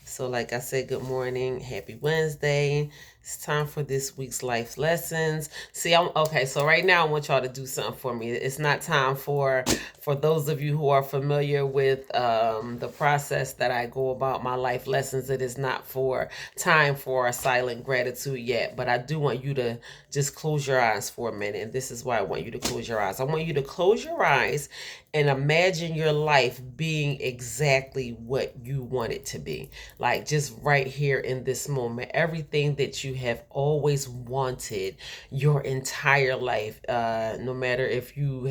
So, like I said, good morning, happy Wednesday. It's time for this week's life lessons. See, I'm okay. So right now, I want y'all to do something for me. It's not time for those of you who are familiar with the process that I go about my life lessons. It is not for time for a silent gratitude yet, but I do want you to just close your eyes for a minute. And this is why I want you to close your eyes. I want you to close your eyes and imagine your life being exactly what you want it to be. Like just right here in this moment, everything that you have always wanted your entire life, no matter if you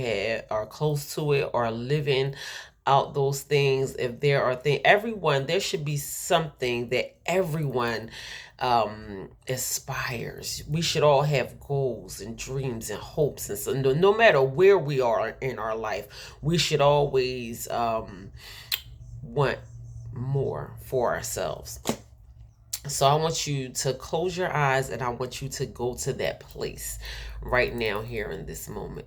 are close to it or living out those things. If there are things, everyone, there should be something that everyone aspires. We should all have goals and dreams and hopes, and so no matter where we are in our life, we should always want more for ourselves. So I want you to close your eyes and I want you to go to that place right now, here in this moment.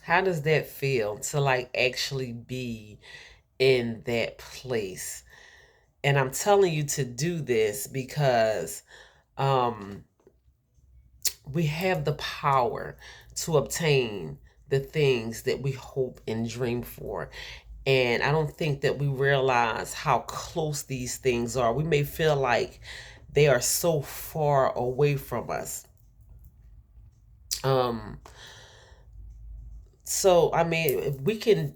How does that feel to like actually be in that place? And I'm telling you to do this because um, we have the power to obtain the things that we hope and dream for. And I don't think that we realize how close these things are. We may feel like they are so far away from us. Um, so I mean, we can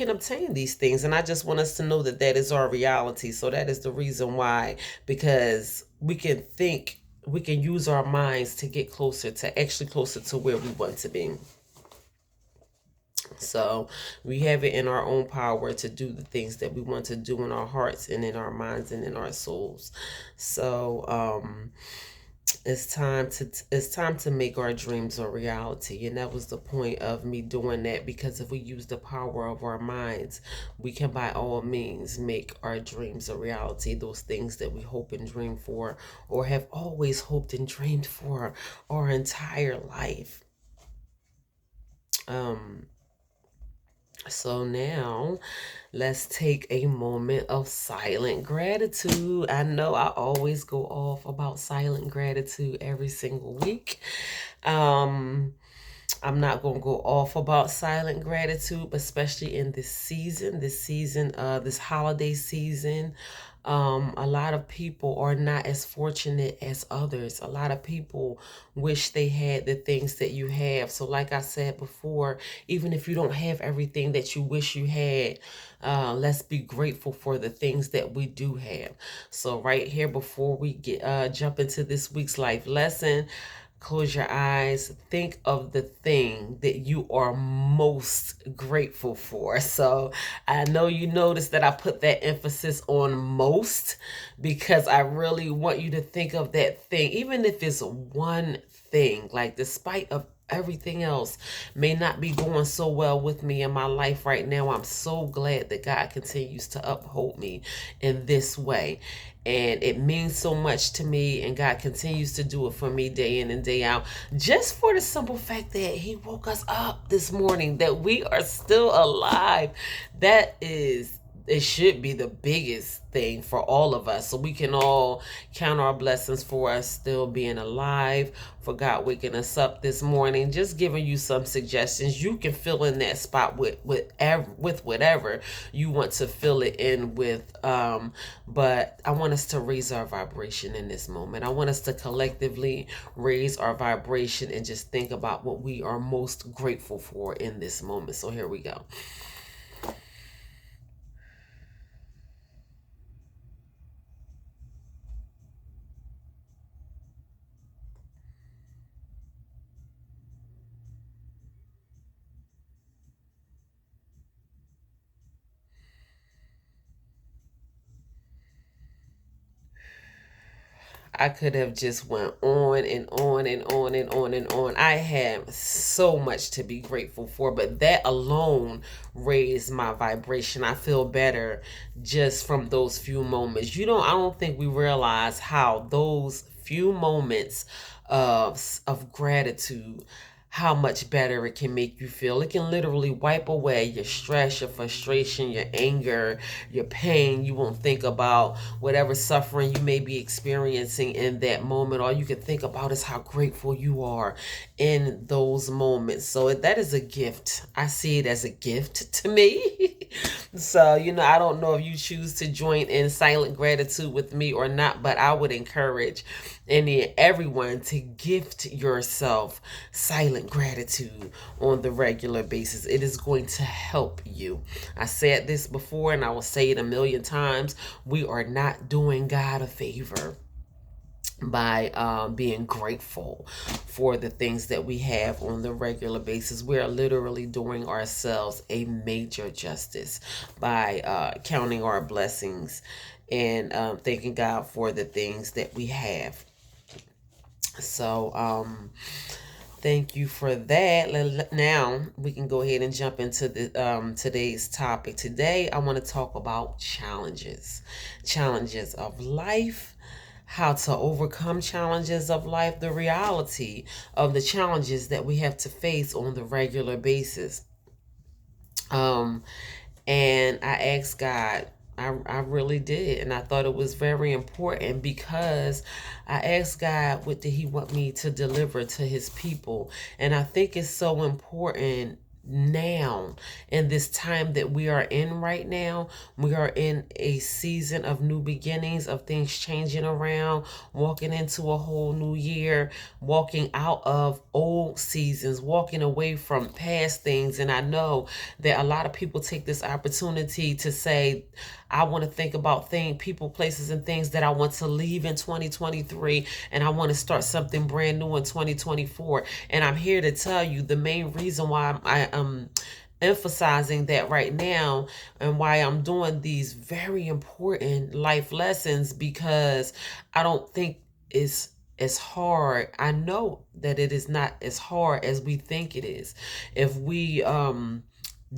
obtain these things, and I just want us to know that that is our reality. So that is the reason why, because we can use our minds to get closer to actually closer to where we want to be. So we have it in our own power to do the things that we want to do in our hearts and in our minds and in our souls. So it's time to make our dreams a reality, and that was the point of me doing that, because if we use the power of our minds, we can by all means make our dreams a reality, those things that we hope and dream for or have always hoped and dreamed for our entire life. um So now let's take a moment of silent gratitude. I know I always go off about silent gratitude every single week. Um, I'm not going to go off about silent gratitude, especially in this holiday season. A lot of people are not as fortunate as others. A lot of people wish they had the things that you have. So, like I said before, even if you don't have everything that you wish you had, let's be grateful for the things that we do have. So, right here, before we get jump into this week's life lesson, close your eyes. Think of the thing that you are most grateful for. So I know you noticed that I put that emphasis on most, because I really want you to think of that thing, even if it's one thing. Like, despite of everything else may not be going so well with me in my life right now, I'm so glad that God continues to uphold me in this way. And it means so much to me, and God continues to do it for me day in and day out, just for the simple fact that He woke us up this morning, that we are still alive. That is, it should be the biggest thing for all of us, so we can all count our blessings for us still being alive, for God waking us up this morning. Just giving you some suggestions. You can fill in that spot with whatever you want to fill it in with. But I want us to raise our vibration in this moment. I want us to collectively raise our vibration and just think about what we are most grateful for in this moment. So here we go. I could have just went on and on and on and on and on. I have so much to be grateful for, but that alone raised my vibration. I feel better just from those few moments. I don't think we realize how those few moments of gratitude, how much better it can make you feel. It can literally wipe away your stress, your frustration, your anger, your pain. You won't think about whatever suffering you may be experiencing in that moment. All you can think about is how grateful you are in those moments. So that is a gift. I see it as a gift to me. So, I don't know if you choose to join in silent gratitude with me or not, but I would encourage everyone to gift yourself silent gratitude on the regular basis. It is going to help you. I said this before and I will say it a million times. We are not doing God a favor by being grateful for the things that we have on the regular basis. We are literally doing ourselves a major justice by counting our blessings and thanking God for the things that we have. So, thank you for that. Now we can go ahead and jump into the today's topic. Today, I want to talk about challenges of life, how to overcome challenges of life, the reality of the challenges that we have to face on the regular basis. And I asked God, I really did. And I thought it was very important because I asked God, what did he want me to deliver to his people? And I think it's so important now in this time that we are in right now. We are in a season of new beginnings, of things changing around, walking into a whole new year, walking out of old seasons, walking away from past things. And I know that a lot of people take this opportunity to say, I want to think about people, places, and things that I want to leave in 2023, and I want to start something brand new in 2024. And I'm here to tell you the main reason why I am emphasizing that right now and why I'm doing these very important life lessons, because I don't think it's as hard. I know that it is not as hard as we think it is. If we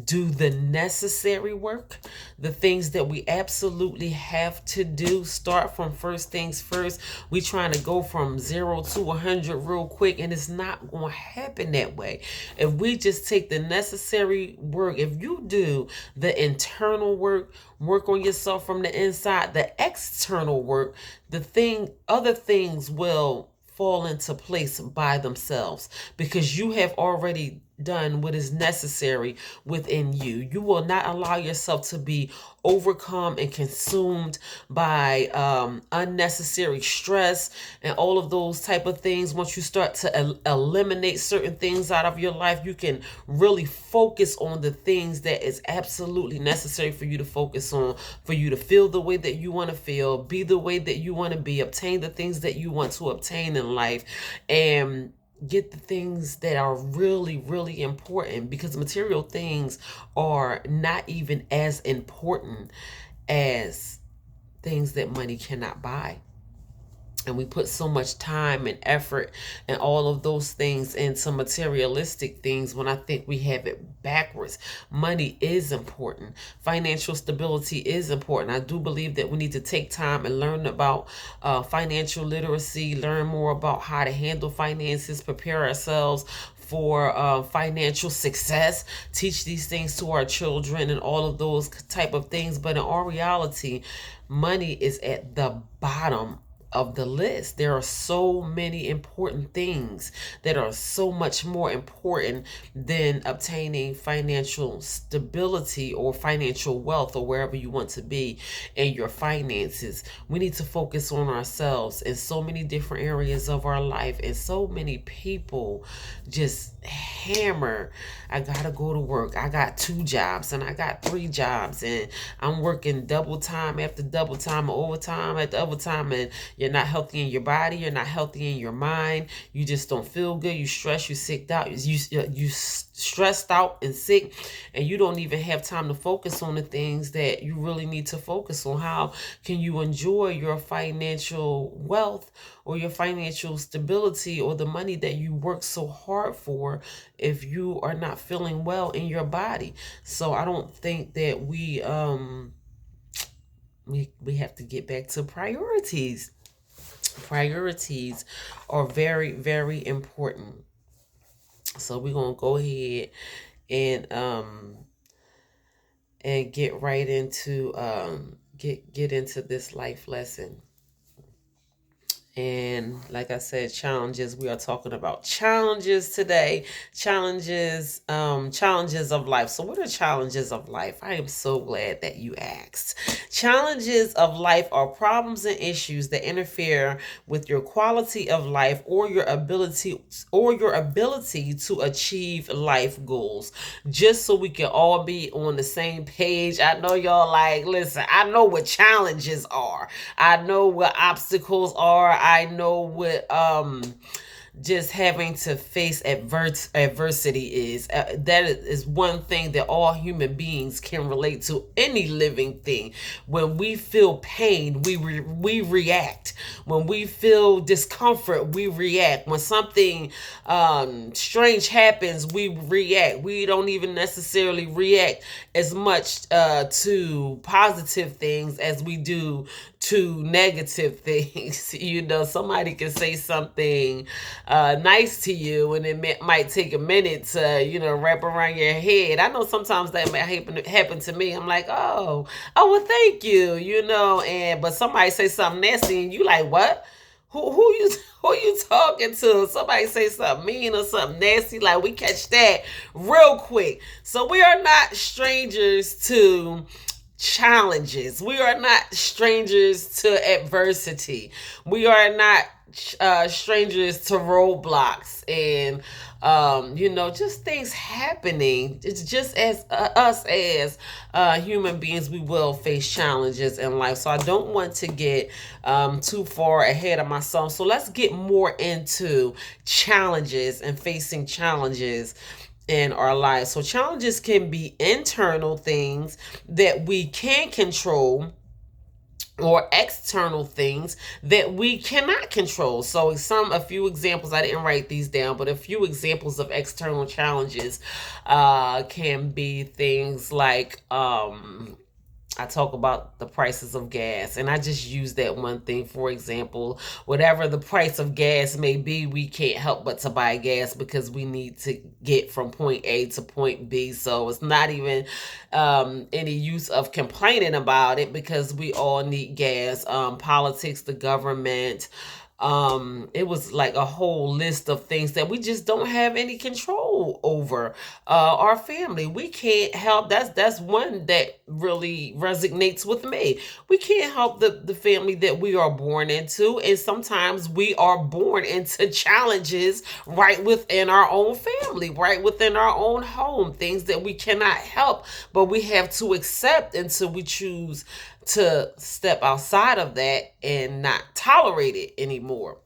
do the necessary work, the things that we absolutely have to do, start from first things first. We trying to go from 0 to 100 real quick, and it's not going to happen that way. If we just take the necessary work, if you do the internal work on yourself from the inside, the external work, other things will fall into place by themselves, because you have already done what is necessary within you. You will not allow yourself to be overcome and consumed by unnecessary stress and all of those type of things. Once you start to eliminate certain things out of your life, you can really focus on the things that is absolutely necessary for you to focus on, for you to feel the way that you want to feel, be the way that you want to be, obtain the things that you want to obtain in life, and get the things that are really, really important, because material things are not even as important as things that money cannot buy. And we put so much time and effort and all of those things into materialistic things when I think we have it backwards. Money is important. Financial stability is important. I do believe that we need to take time and learn about financial literacy, learn more about how to handle finances, prepare ourselves for financial success, teach these things to our children and all of those type of things. But in all reality, money is at the bottom of the list. There are so many important things that are so much more important than obtaining financial stability or financial wealth, or wherever you want to be in your finances. We need to focus on ourselves in so many different areas of our life. And so many people just hammer, I gotta go to work, I got 2 jobs and I got 3 jobs, and I'm working double time after double time, overtime after overtime, and You're not healthy in your body. You're not healthy in your mind. You just don't feel good. You stress. You sick out. You stressed out and sick, and you don't even have time to focus on the things that you really need to focus on. How can you enjoy your financial wealth or your financial stability or the money that you work so hard for if you are not feeling well in your body? So I don't think that we have to get back to priorities. Priorities are very, very important. So we're gonna go ahead and get right into get into this life lesson. And like I said, challenges. We are talking about challenges today. Challenges of life. So what are challenges of life? I am so glad that you asked. Challenges of life are problems and issues that interfere with your quality of life or your ability to achieve life goals. Just so we can all be on the same page. I know y'all like, listen, I know what challenges are. I know what obstacles are. I know what just having to face adversity is. That is one thing that all human beings can relate to. Any living thing. When we feel pain, we react. When we feel discomfort, we react. When something strange happens, we react. We don't even necessarily react as much to positive things as we do to negative things. You know, somebody can say something nice to you, and it might take a minute to, you know, wrap around your head. I know sometimes that might happen to me. I'm like, oh, well, thank you, you know, but somebody say something nasty, and you like, what? Who you talking to? Somebody say something mean or something nasty, like we catch that real quick. So we are not strangers to challenges. We are not strangers to adversity. We are not strangers to roadblocks and you know, just things happening. It's just as us as human beings, we will face challenges in life. So I don't want to get too far ahead of myself. So let's get more into challenges and facing challenges in our lives. So challenges can be internal things that we can control or external things that we cannot control. So a few examples, I didn't write these down, but a few examples of external challenges can be things like I talk about the prices of gas, and I just use that one thing. For example, whatever the price of gas may be, we can't help but to buy gas because we need to get from point A to point B. So it's not even any use of complaining about it because we all need gas. Politics, the government, it was like a whole list of things that we just don't have any control over. Our family, we can't help. That's one that really resonates with me. We can't help the family that we are born into, and sometimes we are born into challenges right within our own family, right within our own home, things that we cannot help, but we have to accept until we choose to step outside of that and not tolerate it anymore.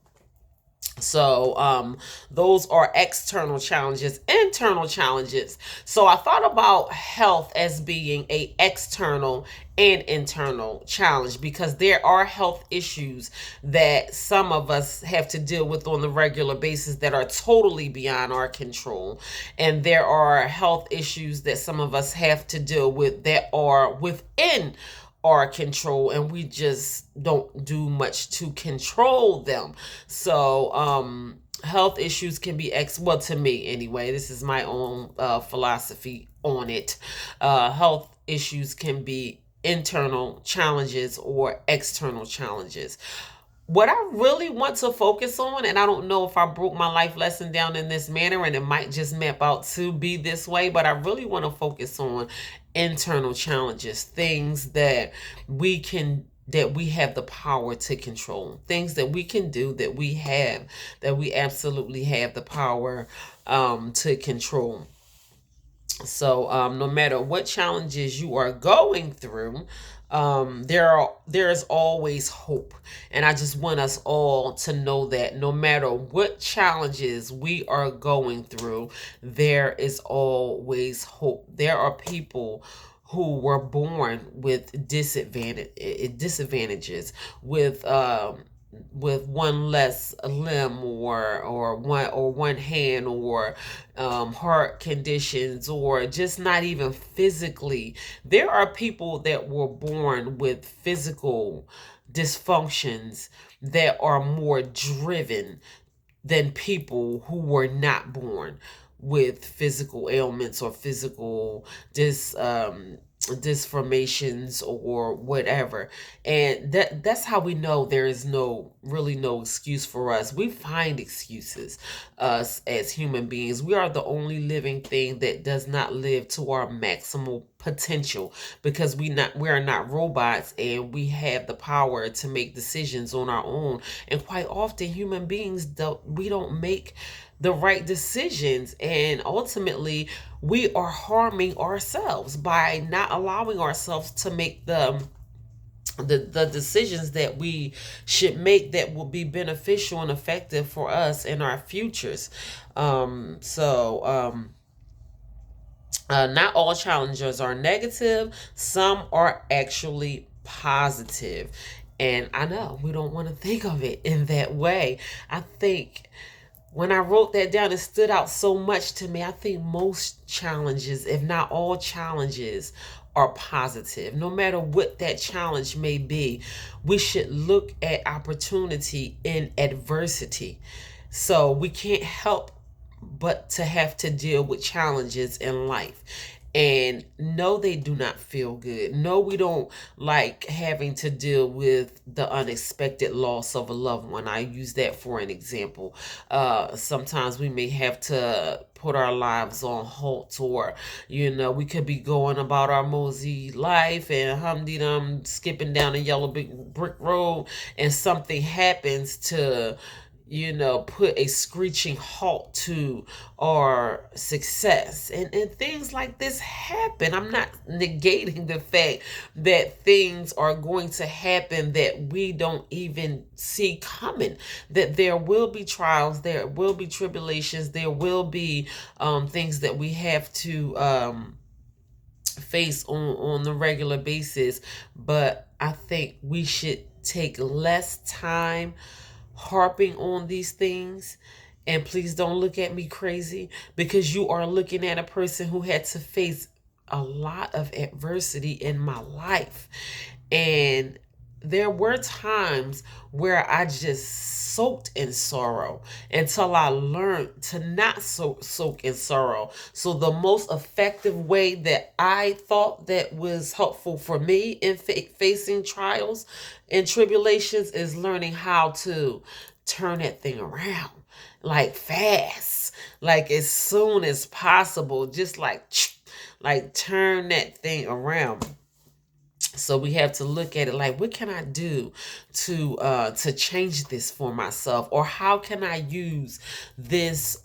So those are external challenges. Internal challenges. So I thought about health as being a external and internal challenge because there are health issues that some of us have to deal with on the regular basis that are totally beyond our control. And there are health issues that some of us have to deal with that are within our control, and we just don't do much to control them. So health issues can be well, to me anyway, this is my own philosophy on it. Health issues can be internal challenges or external challenges. What I really want to focus on, and I don't know if I broke my life lesson down in this manner, and it might just map out to be this way, but I really want to focus on internal challenges, things that we have the power to control, things that we can do, that we absolutely have the power to control. So no matter what challenges you are going through, There is always hope, and I just want us all to know that no matter what challenges we are going through, there is always hope. There are people who were born with disadvantages, with one less limb, or one hand, or heart conditions, or just not even physically. There are people that were born with physical dysfunctions that are more driven than people who were not born with physical ailments or physical disformations or whatever. And that's how we know there is no excuse for us. We find excuses, us as human beings. We are the only living thing that does not live to our maximal potential, because we are not robots, and we have the power to make decisions on our own. And quite often human beings don't make the right decisions, and ultimately we are harming ourselves by not allowing ourselves to make the decisions that we should make, that will be beneficial and effective for us in our futures. Not all challenges are negative. Some are actually positive. And I know we don't want to think of it in that way. I think when I wrote that down, it stood out so much to me. I think most challenges, if not all challenges, are positive. No matter what that challenge may be, we should look at opportunity in adversity. So we can't help but to have to deal with challenges in life. And no, they do not feel good. No, we don't like having to deal with the unexpected loss of a loved one. I use that for an example. Sometimes we may have to put our lives on halt, or we could be going about our mosey life and humdy dum skipping down a yellow big brick road, and something happens to put a screeching halt to our success. And things like this happen. I'm not negating the fact that things are going to happen that we don't even see coming, that there will be trials, there will be tribulations, there will be things that we have to face on the regular basis. But I think we should take less time harping on these things. And please don't look at me crazy, because you are looking at a person who had to face a lot of adversity in my life. And there were times where I just soaked in sorrow until I learned to not soak in sorrow. So the most effective way that I thought that was helpful for me in facing trials and tribulations is learning how to turn that thing around, like fast, like as soon as possible, just like turn that thing around. So we have to look at it like, what can I do to change this for myself, or how can I use this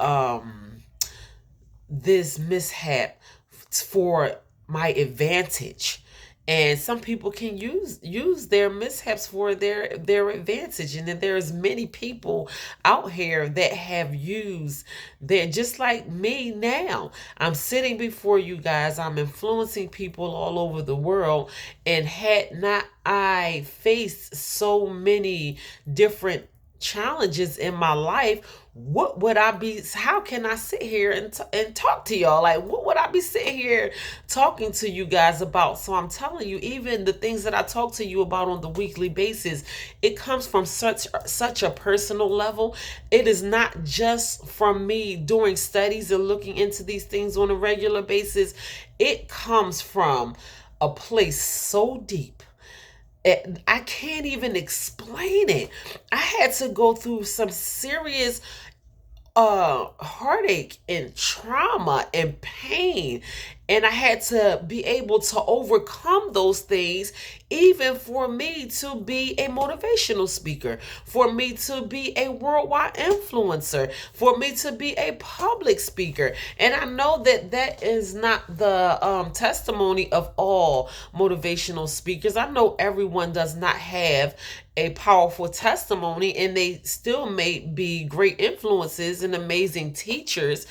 mishap for my advantage? And some people can use their mishaps for their advantage. And then there's many people out here that have used their, just like me now. I'm sitting before you guys, I'm influencing people all over the world. And had not I faced so many different challenges in my life, what would I be, how can I sit here and talk to y'all? Like, what would I be sitting here talking to you guys about? So I'm telling you, even the things that I talk to you about on the weekly basis, it comes from such a personal level. It is not just from me doing studies and looking into these things on a regular basis. It comes from a place so deep, I can't even explain it. I had to go through some serious heartache and trauma and pain, And I had to be able to overcome those things, even for me to be a motivational speaker, for me to be a worldwide influencer, for me to be a public speaker. And I know that that is not the testimony of all motivational speakers. I know everyone does not have a powerful testimony, and they still may be great influences and amazing teachers.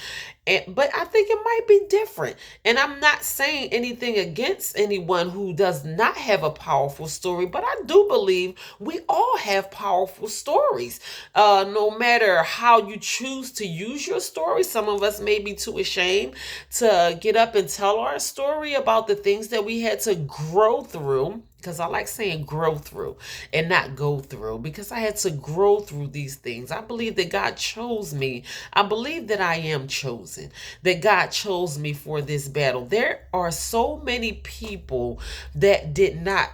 But I think it might be different. And I'm not saying anything against anyone who does not have a powerful story, but I do believe we all have powerful stories. No matter how you choose to use your story, some of us may be too ashamed to get up and tell our story about the things that we had to grow through, because I like saying grow through and not go through, because I had to grow through these things. I believe that God chose me. I believe that I am chosen, that God chose me for this battle. There are so many people that did not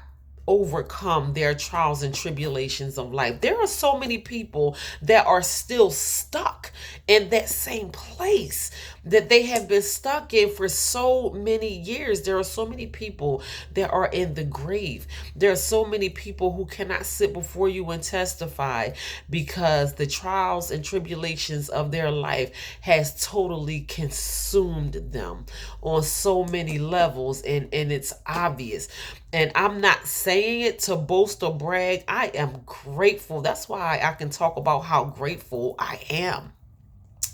overcome their trials and tribulations of life. There are so many people that are still stuck in that same place that they have been stuck in for so many years. There are so many people that are in the grave. There are so many people who cannot sit before you and testify because the trials and tribulations of their life has totally consumed them on so many levels, and it's obvious. And I'm not saying it to boast or brag. I am grateful. That's why I can talk about how grateful I am,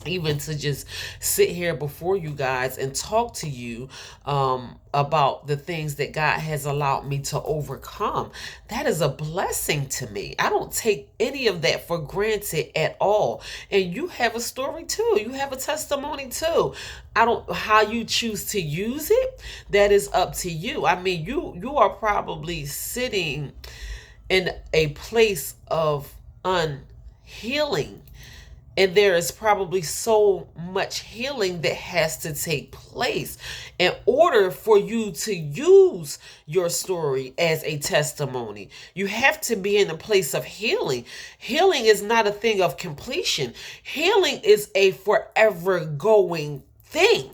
even to just sit here before you guys and talk to you about the things that God has allowed me to overcome. That is a blessing to me. I don't take any of that for granted at all. And you have a story too. You have a testimony too. I don't how you choose to use it. That is up to you. I mean, you are probably sitting in a place of unhealing, and there is probably so much healing that has to take place in order for you to use your story as a testimony. You have to be in a place of healing. Healing is not a thing of completion. Healing is a forever going thing.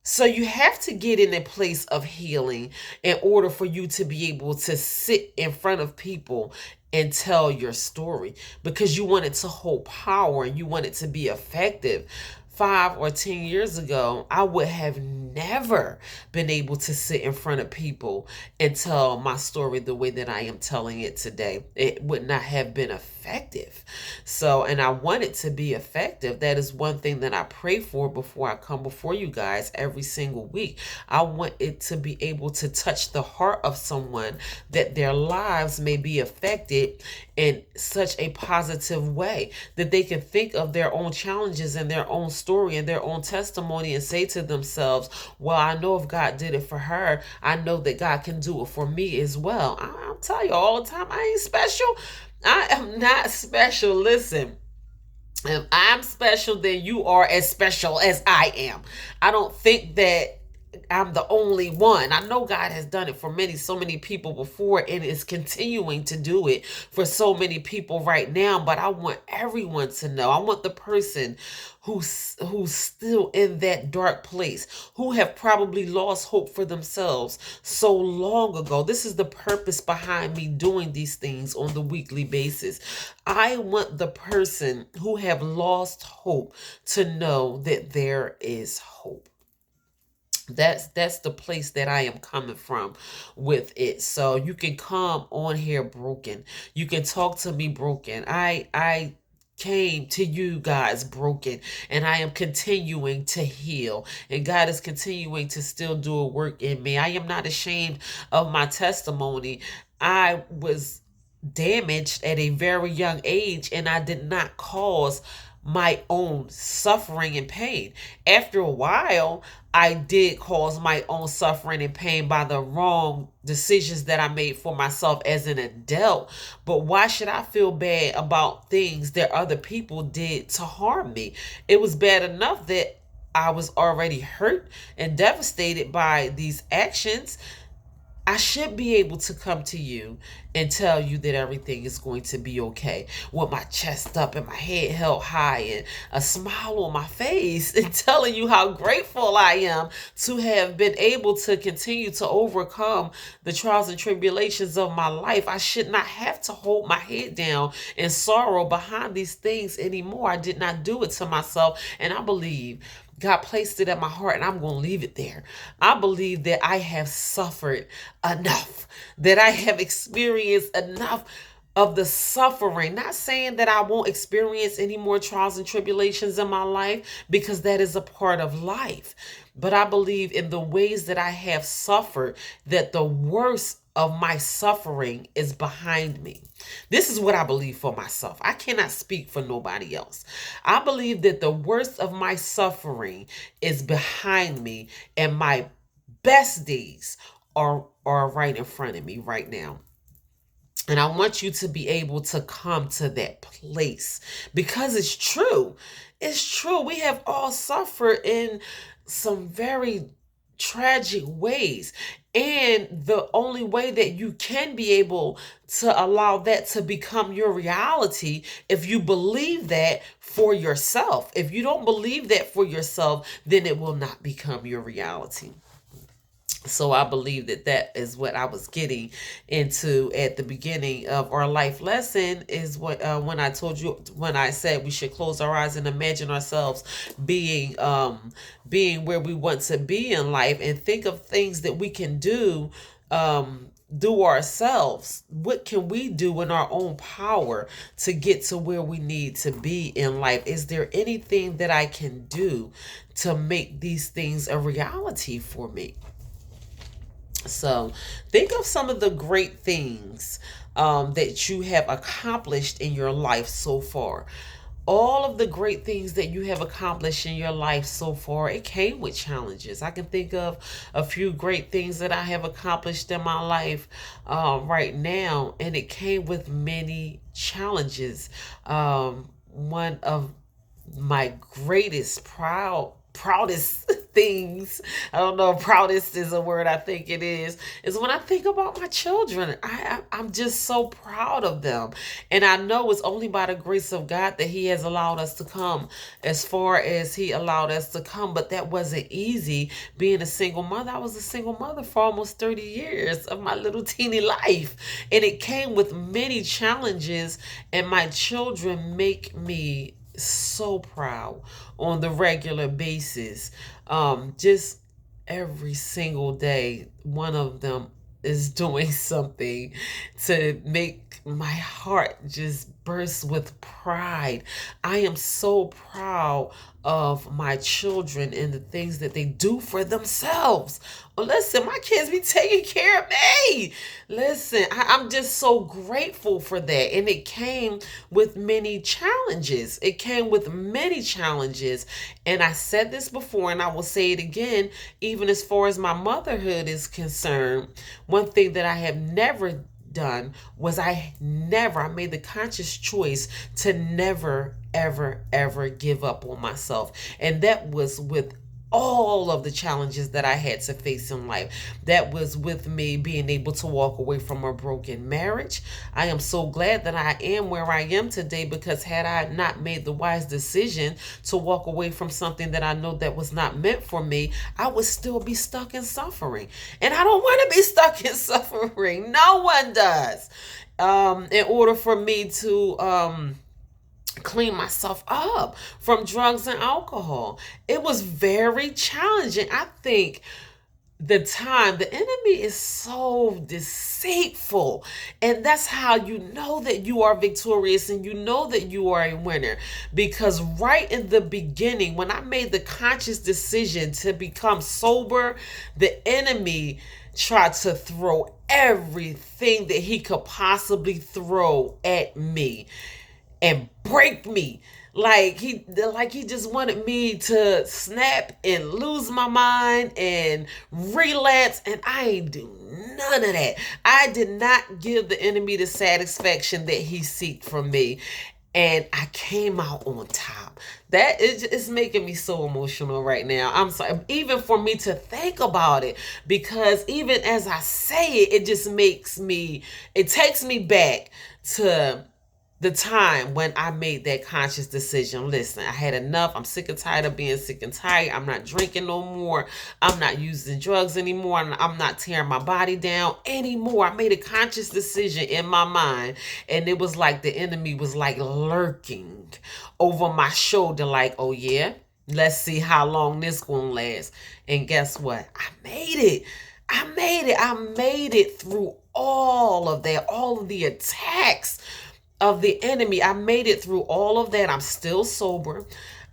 So you have to get in a place of healing in order for you to be able to sit in front of people and tell your story, because you want it to hold power and you want it to be effective. 5 or 10 years ago, I would have never been able to sit in front of people and tell my story the way that I am telling it today. It would not have been effective. So, and I want it to be effective. That is one thing that I pray for before I come before you guys every single week. I want it to be able to touch the heart of someone, that their lives may be affected in such a positive way, that they can think of their own challenges and their own story and their own testimony and say to themselves, well, I know if God did it for her, I know that God can do it for me as well. I'll tell you all the time, I ain't special. I am not special. Listen, if I'm special, then you are as special as I am. I don't think that I'm the only one. I know God has done it for so many people before, and is continuing to do it for so many people right now. But I want everyone to know. I want the person who's still in that dark place, who have probably lost hope for themselves so long ago. This is the purpose behind me doing these things on the weekly basis. I want the person who have lost hope to know that there is hope. That's the place that I am coming from with it. So you can come on here broken. You can talk to me broken. I came to you guys broken, and I am continuing to heal, and God is continuing to still do a work in me. I am not ashamed of my testimony. I was damaged at a very young age, and I did not cause my own suffering and pain. After a while, I did cause my own suffering and pain by the wrong decisions that I made for myself as an adult. But why should I feel bad about things that other people did to harm me? It was bad enough that I was already hurt and devastated by these actions. I should be able to come to you and tell you that everything is going to be okay with my chest up and my head held high and a smile on my face and telling you how grateful I am to have been able to continue to overcome the trials and tribulations of my life. I should not have to hold my head down in sorrow behind these things anymore. I did not do it to myself, and I believe God placed it at my heart, and I'm going to leave it there. I believe that I have suffered enough, that I have experienced enough of the suffering. Not saying that I won't experience any more trials and tribulations in my life, because that is a part of life. But I believe in the ways that I have suffered, that the worst of my suffering is behind me. This is what I believe for myself. I cannot speak for nobody else. I believe that the worst of my suffering is behind me, and my best days are right in front of me right now. And I want you to be able to come to that place, because it's true. It's true. We have all suffered in some very tragic ways. And the only way that you can be able to allow that to become your reality, if you believe that for yourself. If you don't believe that for yourself, then it will not become your reality. So I believe that that is what I was getting into at the beginning of our life lesson, is what when I told you, when I said we should close our eyes and imagine ourselves being where we want to be in life, and think of things that we can do ourselves. What can we do in our own power to get to where we need to be in life? Is there anything that I can do to make these things a reality for me? So think of some of the great things that you have accomplished in your life so far. All of the great things that you have accomplished in your life so far, it came with challenges. I can think of a few great things that I have accomplished in my life right now, and it came with many challenges. One of my greatest proudest things, I don't know if proudest is a word, I think it is when I think about my children. I'm just so proud of them, and I know it's only by the grace of God that he has allowed us to come as far as he allowed us to come. But that wasn't easy, being a single mother. I was a single mother for almost 30 years of my little teeny life, and it came with many challenges, and my children make me so proud on the regular basis. Just every single day, one of them is doing something to make my heart just burst with pride. I am so proud of my children and the things that they do for themselves. Well, listen, my kids be taking care of me. Listen, I'm just so grateful for that. And it came with many challenges. It came with many challenges. And I said this before, and I will say it again, even as far as my motherhood is concerned. One thing that I have never done was I made the conscious choice to never, ever, ever give up on myself. And that was with all of the challenges that I had to face in life. That was with me being able to walk away from a broken marriage. I am so glad that I am where I am today, because had I not made the wise decision to walk away from something that I know that was not meant for me, I would still be stuck in suffering. And I don't want to be stuck in suffering. No one does. In order for me to clean myself up from drugs and alcohol, it was very challenging. I think the enemy is so deceitful, and that's how you know that you are victorious and you know that you are a winner. Because right in the beginning, when I made the conscious decision to become sober, the enemy tried to throw everything that he could possibly throw at me and break me. Like he just wanted me to snap and lose my mind and relapse, and I ain't do none of that. I did not give the enemy the satisfaction that he seeked from me. and I came out on top. That is making me so emotional right now. I'm sorry, even for me to think about it, because even as I say it, it just it takes me back to the time when I made that conscious decision. Listen, I had enough. I'm sick and tired of being sick and tired. I'm not drinking no more. I'm not using drugs anymore. I'm not tearing my body down anymore. I made a conscious decision in my mind, and it was like the enemy was like lurking over my shoulder, like, oh yeah, let's see how long this gonna last. And guess what? I made it. I made it through all of that, all of the attacks of the enemy. I made it through all of that. I'm still sober.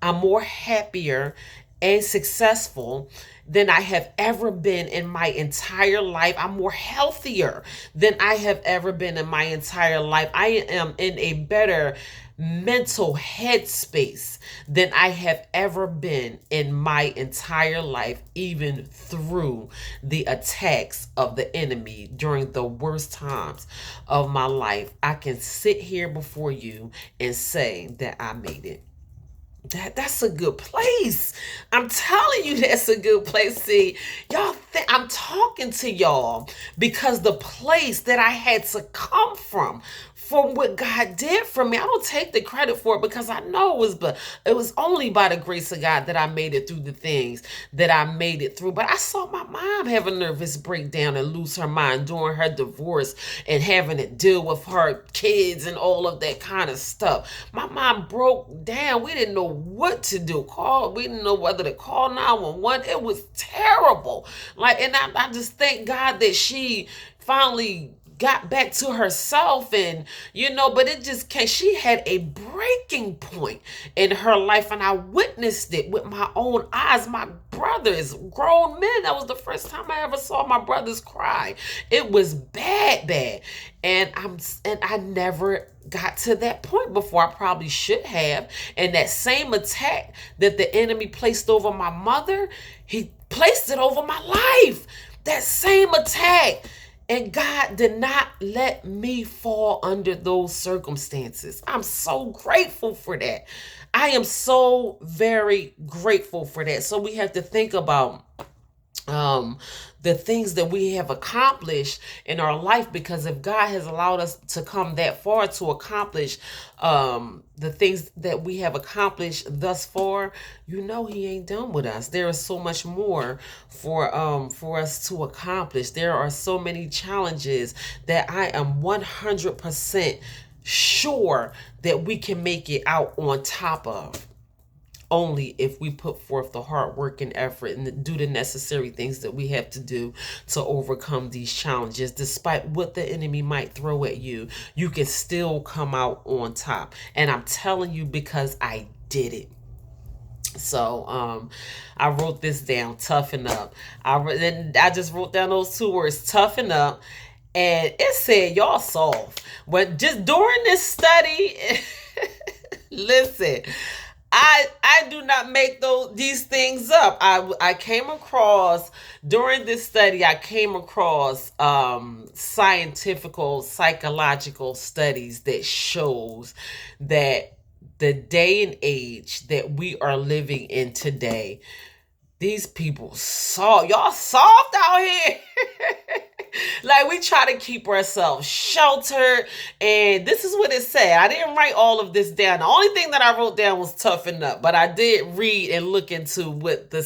I'm more happier and successful than I have ever been in my entire life. I'm more healthier than I have ever been in my entire life. I am in a better mental headspace than I have ever been in my entire life, even through the attacks of the enemy during the worst times of my life. I can sit here before you and say that I made it. That's a good place. I'm telling you, that's a good place. See, y'all, I'm talking to y'all because the place that I had to come from what God did for me. I don't take the credit for it because I know it was only by the grace of God that I made it through the things that I made it through. But I saw my mom have a nervous breakdown and lose her mind during her divorce and having to deal with her kids and all of that kind of stuff. My mom broke down. We didn't know what to do. We didn't know whether to call 911. It was terrible. And I just thank God that she finally got back to herself, and but it just came. She had a breaking point in her life, and I witnessed it with my own eyes. My brothers, grown men, that was the first time I ever saw my brothers cry. It was bad, and I never got to that point before. I probably should have. And that same attack that the enemy placed over my mother, he placed it over my life. That same attack. And God did not let me fall under those circumstances. I'm so grateful for that. I am so very grateful for that. So we have to think about the things that we have accomplished in our life, because if God has allowed us to come that far to accomplish the things that we have accomplished thus far, he ain't done with us. There is so much more for us to accomplish. There are so many challenges that I am 100% sure that we can make it out on top of, only if we put forth the hard work and effort and do the necessary things that we have to do to overcome these challenges. Despite what the enemy might throw at you, you can still come out on top. And I'm telling you, because I did it. So I wrote this down, toughen up. I just wrote down those two words, toughen up. And it said, y'all soft. But just during this study, listen, I do not make these things up. I came across, during this study, I came across psychological studies that shows that the day and age that we are living in today, these people y'all soft out here. We try to keep ourselves sheltered, and this is what it said. I didn't write all of this down. The only thing that I wrote down was toughen up, but I did read and look into what the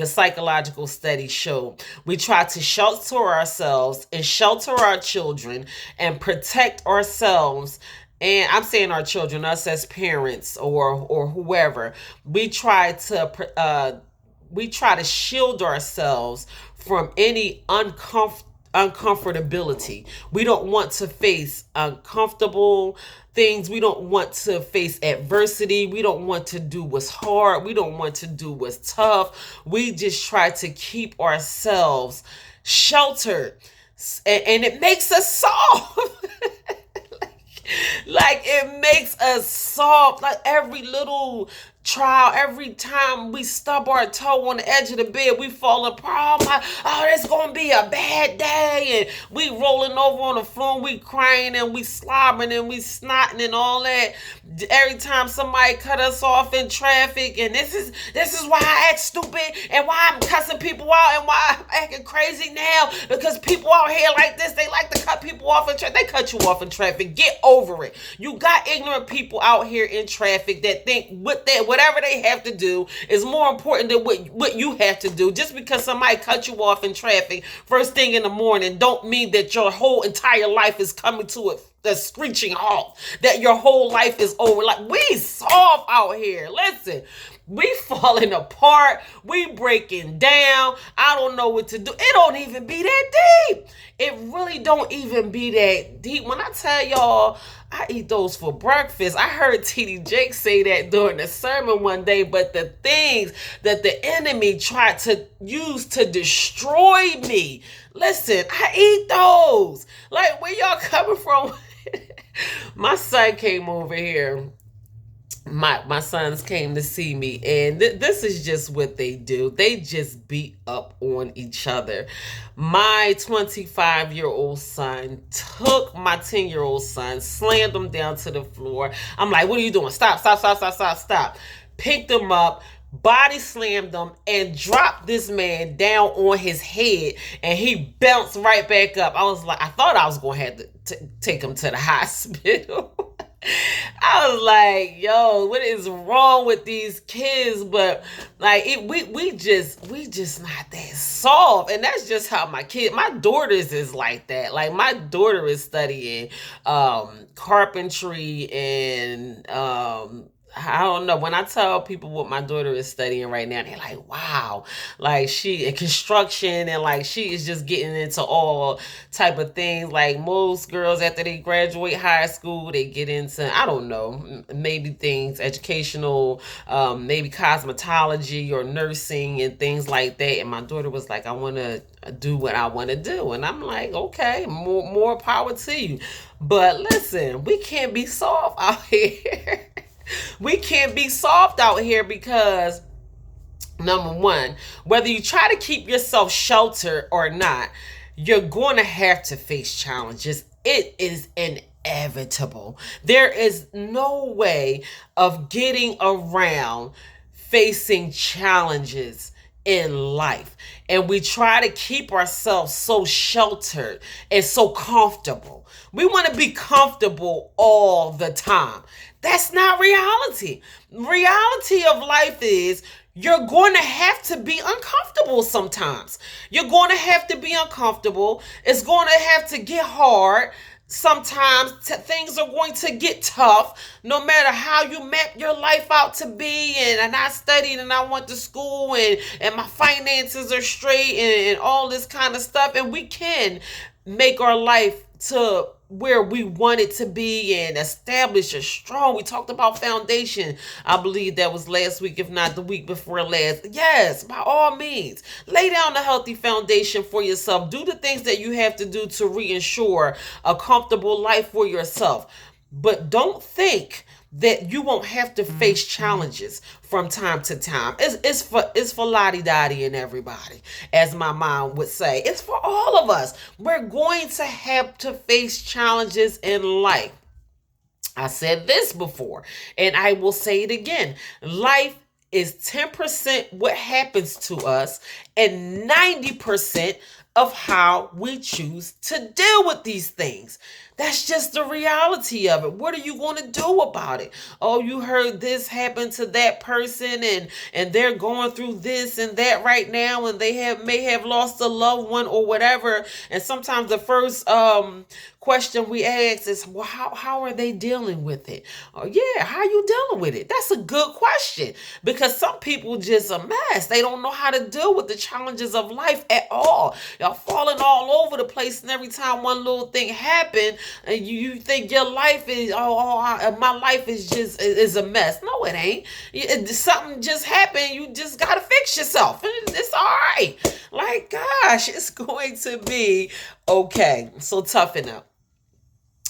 psychological study showed. We try to shelter ourselves and shelter our children and protect ourselves. And I'm saying our children, us as parents or whoever. We try to shield ourselves from any uncomfortability. We don't want to face uncomfortable things. We don't want to face adversity. We don't want to do what's hard. We don't want to do what's tough. We just try to keep ourselves sheltered. And it makes us soft. It makes us soft. Every little trial, every time we stub our toe on the edge of the bed, we fall apart. Oh, it's gonna be a bad day, and we rolling over on the floor, and we crying, and we slobbering, and we snotting, and all that. Every time somebody cut us off in traffic, and this is why I act stupid, and why I'm cussing people out, and why I'm acting crazy now, because people out here like this, they like to cut people off in traffic. They cut you off in traffic. Get over it. You got ignorant people out here in traffic that think whatever they have to do is more important than what you have to do. Just because somebody cut you off in traffic first thing in the morning don't mean that your whole entire life is coming to a screeching halt, that your whole life is over. Like, we soft out here. Listen, we falling apart. We breaking down. I don't know what to do. It don't even be that deep. It really don't even be that deep. When I tell y'all, I eat those for breakfast. I heard T.D. Jakes say that during the sermon one day, but the things that the enemy tried to use to destroy me, listen, I eat those. Like, where y'all coming from? My son came over here. My sons came to see me, and this is just what they do. They just beat up on each other. My 25-year-old son took my 10-year-old son, slammed him down to the floor. I'm like, what are you doing? Stop. Picked him up, body slammed him, and dropped this man down on his head, and he bounced right back up. I thought I was going to have to take him to the hospital. I was like, yo, what is wrong with these kids? But like, we just not that soft. And that's just how my daughters is like that. Like, my daughter is studying carpentry and I don't know. When I tell people what my daughter is studying right now, they're like, wow. Like, she in construction, and like, she is just getting into all type of things. Like, most girls, after they graduate high school, they get into, I don't know, maybe things educational, maybe cosmetology or nursing and things like that. And my daughter was like, I want to do what I want to do. And I'm like, okay, more power to you. But listen, we can't be soft out here. We can't be soft out here because, number one, whether you try to keep yourself sheltered or not, you're going to have to face challenges. It is inevitable. There is no way of getting around facing challenges in life. And we try to keep ourselves so sheltered and so comfortable. We want to be comfortable all the time. That's not reality. Reality of life is you're going to have to be uncomfortable sometimes. You're going to have to be uncomfortable. It's going to have to get hard. Sometimes things are going to get tough, no matter how you map your life out to be. And I studied and I went to school and my finances are straight and all this kind of stuff. And we can make our life to where we want it to be and establish a strong. We talked about foundation. I believe that was last week, if not the week before last. Yes, by all means, lay down a healthy foundation for yourself. Do the things that you have to do to reinsure a comfortable life for yourself. But don't think that you won't have to face challenges from time to time. It's for lottie-dottie and everybody, as my mom would say. It's for all of us. We're going to have to face challenges in life. I said this before, and I will say it again. Life is 10% what happens to us and 90% of how we choose to deal with these things. That's just the reality of it. What are you going to do about it? Oh, you heard this happen to that person and they're going through this and that right now, and they may have lost a loved one or whatever. And sometimes the first question we ask is, well, how are they dealing with it? Oh, yeah, how are you dealing with it? That's a good question, because some people just a mess. They don't know how to deal with the challenges of life at all. Y'all falling all over the place, and every time one little thing happens, and you think your life is, my life is a mess. No, it ain't. Something just happened. You just got to fix yourself. It's all right. Like, gosh, it's going to be okay. So toughen up.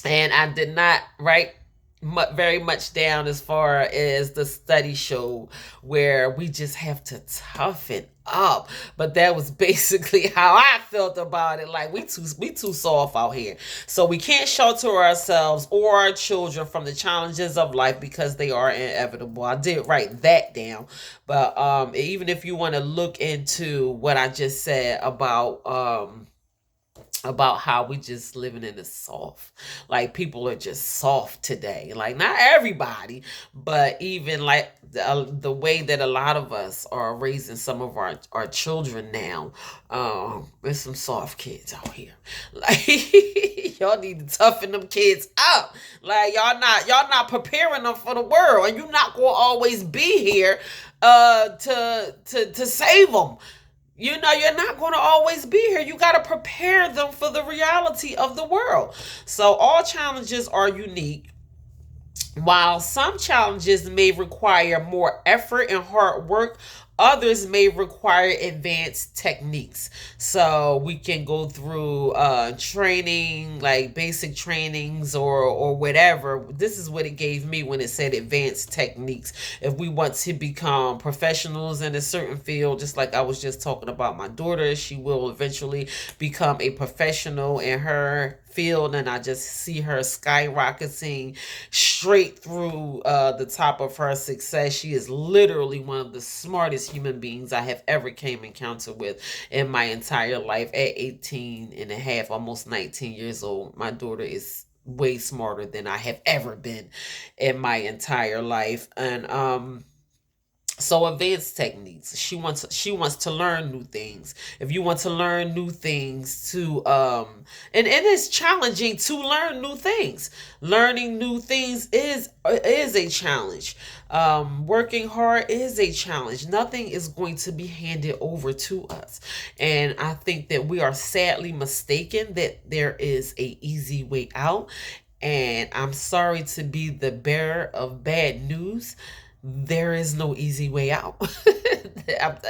And I did not write very much down as far as the study show, where we just have to toughen up. But that was basically how I felt about it. Like, we too soft out here. So we can't shelter ourselves or our children from the challenges of life because they are inevitable. I did write that down. But even if you want to look into what I just said about how we just living in the soft, like people are just soft today, like not everybody, but even like the way that a lot of us are raising some of our children now. There's some soft kids out here, like y'all need to toughen them kids up. Like y'all not preparing them for the world, and you're not gonna always be here to save them. You're not going to always be here. You got to prepare them for the reality of the world. So all challenges are unique. While some challenges may require more effort and hard work, others may require advanced techniques. So we can go through training, like basic trainings or whatever. This is what it gave me when it said advanced techniques. If we want to become professionals in a certain field, just like I was just talking about my daughter, she will eventually become a professional in her field, and I just see her skyrocketing straight through the top of her success. She is literally one of the smartest human beings I have ever came encounter with in my entire life. At 18 and a half, almost 19 years old, my daughter is way smarter than I have ever been in my entire life. And so advanced techniques, she wants to learn new things. If you want to learn new things, to and it is challenging to learn new things. Learning new things is a challenge. Working hard is a challenge. Nothing is going to be handed over to us, and I think that we are sadly mistaken that there is a easy way out. And I'm sorry to be the bearer of bad news, there is no easy way out.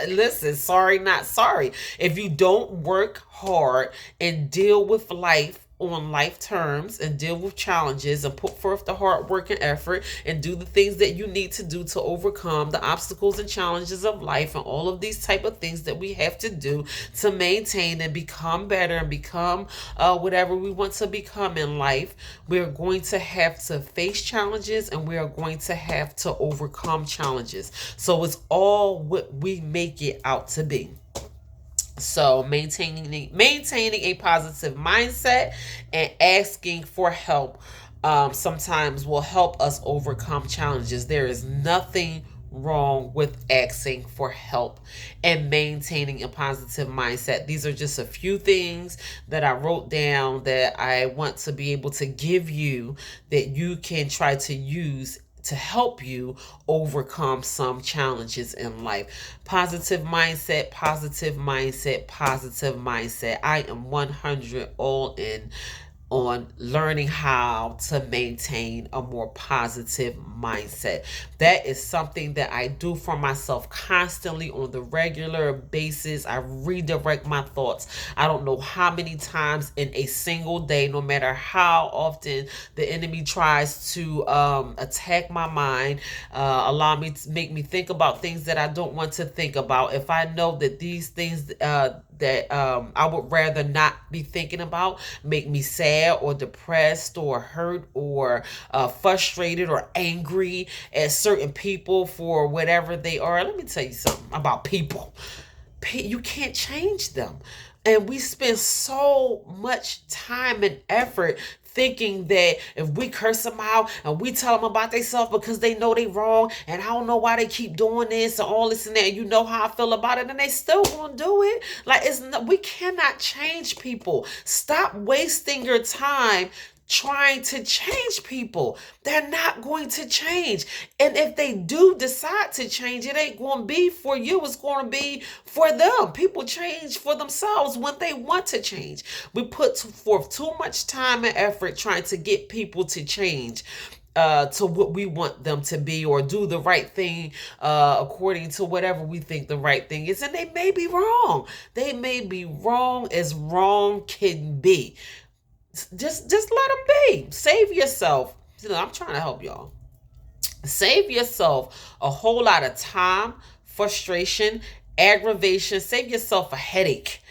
Listen, sorry, not sorry. If you don't work hard and deal with life on life terms and deal with challenges and put forth the hard work and effort and do the things that you need to do to overcome the obstacles and challenges of life and all of these type of things that we have to do to maintain and become better and become whatever we want to become in life, we're going to have to face challenges and we are going to have to overcome challenges. So it's all what we make it out to be. So maintaining a positive mindset and asking for help sometimes will help us overcome challenges. There is nothing wrong with asking for help and maintaining a positive mindset. These are just a few things that I wrote down that I want to be able to give you, that you can try to use to help you overcome some challenges in life. Positive mindset, positive mindset, positive mindset. I am 100 all in on learning how to maintain a more positive mindset. That is something that I do for myself constantly on the regular basis. I redirect my thoughts. I don't know how many times in a single day, no matter how often the enemy tries to attack my mind, allow me to make me think about things that I don't want to think about. If I know that these things that I would rather not be thinking about make me sad or depressed or hurt or frustrated or angry at certain people for whatever they are. Let me tell you something about people. You can't change them. And we spend so much time and effort thinking that if we curse them out and we tell them about themselves because they know they wrong and I don't know why they keep doing this and all this and that, and you know how I feel about it, and they still gonna do it. Like, we cannot change people. Stop wasting your time trying to change people. They're not going to change. And if they do decide to change, it ain't going to be for you. It's going to be for them. People change for themselves when they want to change. We put forth too much time and effort trying to get people to change to what we want them to be, or do the right thing according to whatever we think the right thing is. And they may be wrong. They may be wrong as wrong can be. Just let them be. Save yourself. See, I'm trying to help y'all. Save yourself a whole lot of time, frustration, aggravation. Save yourself a headache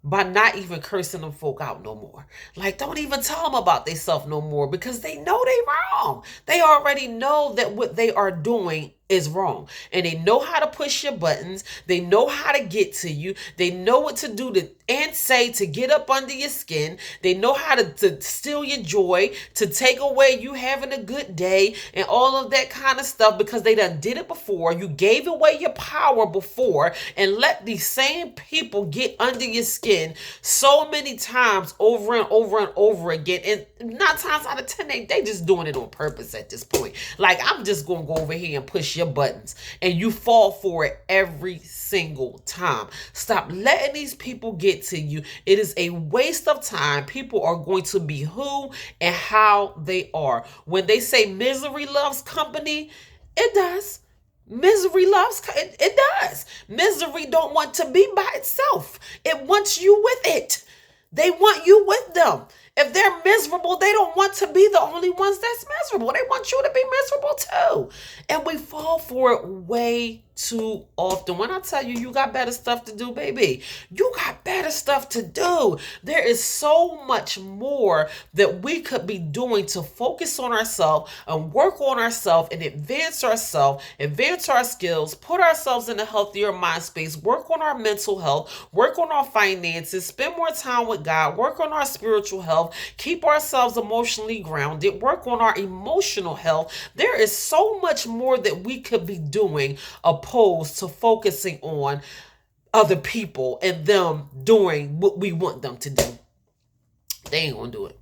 by not even cursing them folk out no more. Like, don't even tell them about themselves no more, because they know they wrong. They already know that what they are doing is wrong, and they know how to push your buttons. They know how to get to you. They know what to do to and say to get up under your skin. They know how to steal your joy, to take away you having a good day, and all of that kind of stuff, because they done did it before. You gave away your power before and let these same people get under your skin so many times over and over and over again. And 9 times out of 10, they just doing it on purpose at this point. Like, I'm just gonna go over here and push your buttons, and you fall for it every single time. Stop letting these people get to you. It is a waste of time. People are going to be who and how they are. When they say misery loves company, it does. Misery loves it does. Misery don't want to be by itself. It wants you with it. They want you with them. If they're miserable, they don't want to be the only ones that's miserable. They want you to be miserable too. And we fall for it way too often. When I tell you, you got better stuff to do, baby, you got better stuff to do. There is so much more that we could be doing to focus on ourselves and work on ourselves and advance ourselves, advance our skills, put ourselves in a healthier mind space, work on our mental health, work on our finances, spend more time with God, work on our spiritual health, keep ourselves emotionally grounded, work on our emotional health. There is so much more that we could be doing opposed to focusing on other people and them doing what we want them to do. They ain't gonna do it.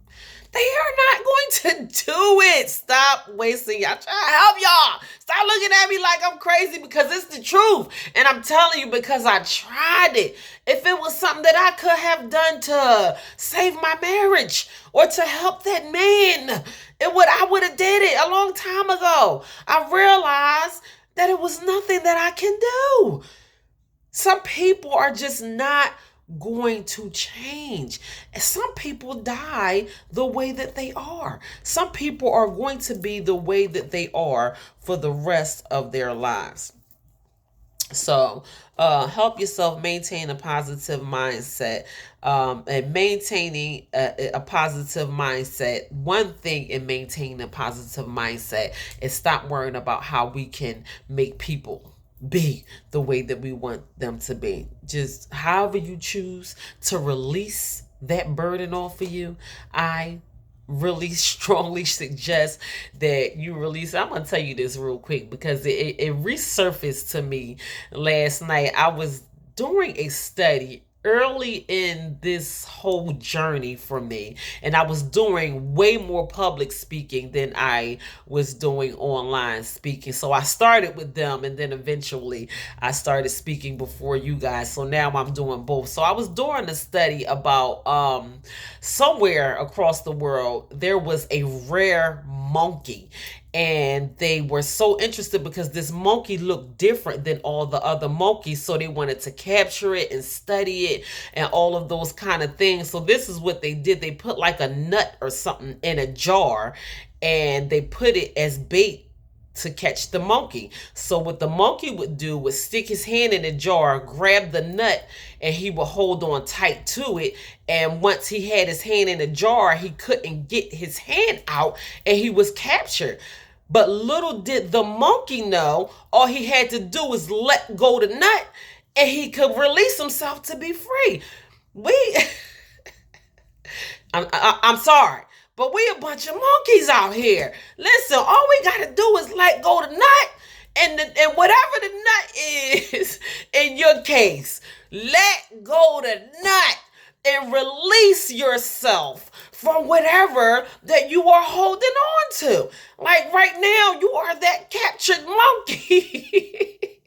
They are not going to do it. Stop wasting y'all. Try to help y'all. Stop looking at me like I'm crazy, because it's the truth. And I'm telling you, because I tried it. If it was something that I could have done to save my marriage or to help that man, I would have did it a long time ago. I realized that it was nothing that I can do. Some people are just not going to change. Some people die the way that they are. Some people are going to be the way that they are for the rest of their lives. So help yourself maintain a positive mindset. And maintaining a positive mindset, one thing in maintaining a positive mindset is stop worrying about how we can make people be the way that we want them to be. Just however you choose to release that burden off of you, I really strongly suggest that you release. I'm gonna tell you this real quick, because it resurfaced to me last night. I was doing a study early in this whole journey for me, and I was doing way more public speaking than I was doing online speaking. So I started with them, and then eventually I started speaking before you guys. So now I'm doing both. So I was doing a study about somewhere across the world there was a rare monkey, and they were so interested because this monkey looked different than all the other monkeys, so they wanted to capture it and study it and all of those kind of things. So this is what they did. They put like a nut or something in a jar, and they put it as bait to catch the monkey. So what the monkey would do was stick his hand in the jar, grab the nut, and he would hold on tight to it. And once he had his hand in the jar, he couldn't get his hand out, and he was captured. But little did the monkey know, all he had to do was let go the nut, and he could release himself to be free. I'm sorry, but we a bunch of monkeys out here. Listen, all we gotta do is let go the nut, and whatever the nut is, in your case, let go the nut and release yourself from whatever that you are holding on to. Like right now, you are that captured monkey.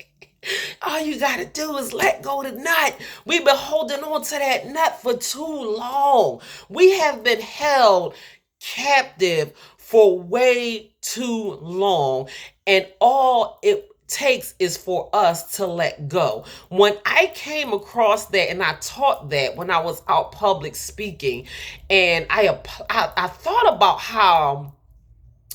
All you gotta do is let go the nut. We've been holding on to that nut for too long. We have been held captive for way too long, and all it takes is for us to let go. When I came across that, and I taught that when I was out public speaking, and I thought about how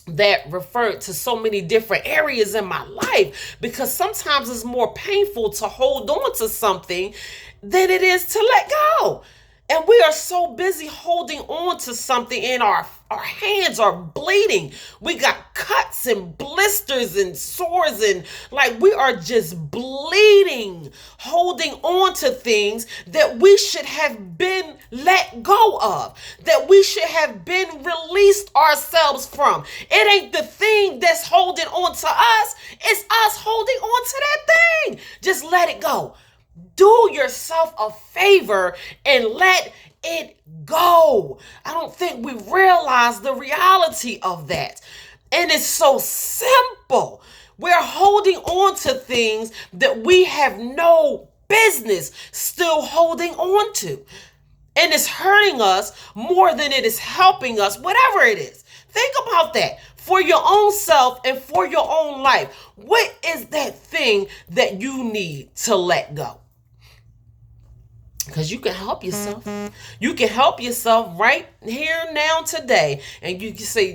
that referred to so many different areas in my life, because sometimes it's more painful to hold on to something than it is to let go. And we are so busy holding on to something, and our hands are bleeding. We got cuts and blisters and sores, and like we are just bleeding, holding on to things that we should have been let go of, that we should have been released ourselves from. It ain't the thing that's holding on to us, it's us holding on to that thing. Just let it go. Do yourself a favor and let it go. I don't think we realize the reality of that. And it's so simple. We're holding on to things that we have no business still holding on to. And it's hurting us more than it is helping us, whatever it is. Think about that for your own self and for your own life. What is that thing that you need to let go? Because you can help yourself. You can help yourself right here, now, today. And you can say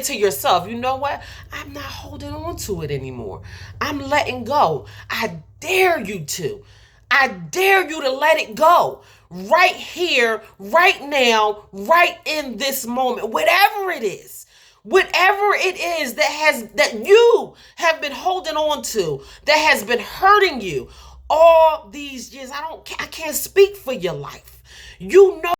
to yourself, you know what? I'm not holding on to it anymore. I'm letting go. I dare you to. I dare you to let it go. Right here, right now, right in this moment. Whatever it is. Whatever it is that you have been holding on to, that has been hurting you all these years. I can't speak for your life. You know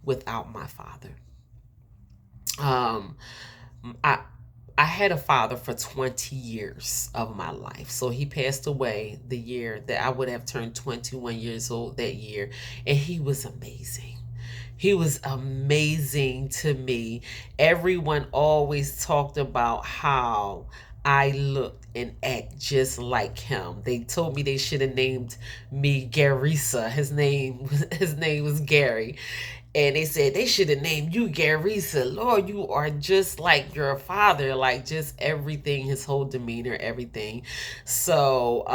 without my father. Um, I I had a father for 20 years of my life. So he passed away the year that I would have turned 21 years old that year, and he was amazing. He was amazing to me. Everyone always talked about how I looked and act just like him. They told me they should have named me Garisa. His name was Gary. And they said they should have named you Garisa. Lord, you are just like your father, like just everything, his whole demeanor, everything. So,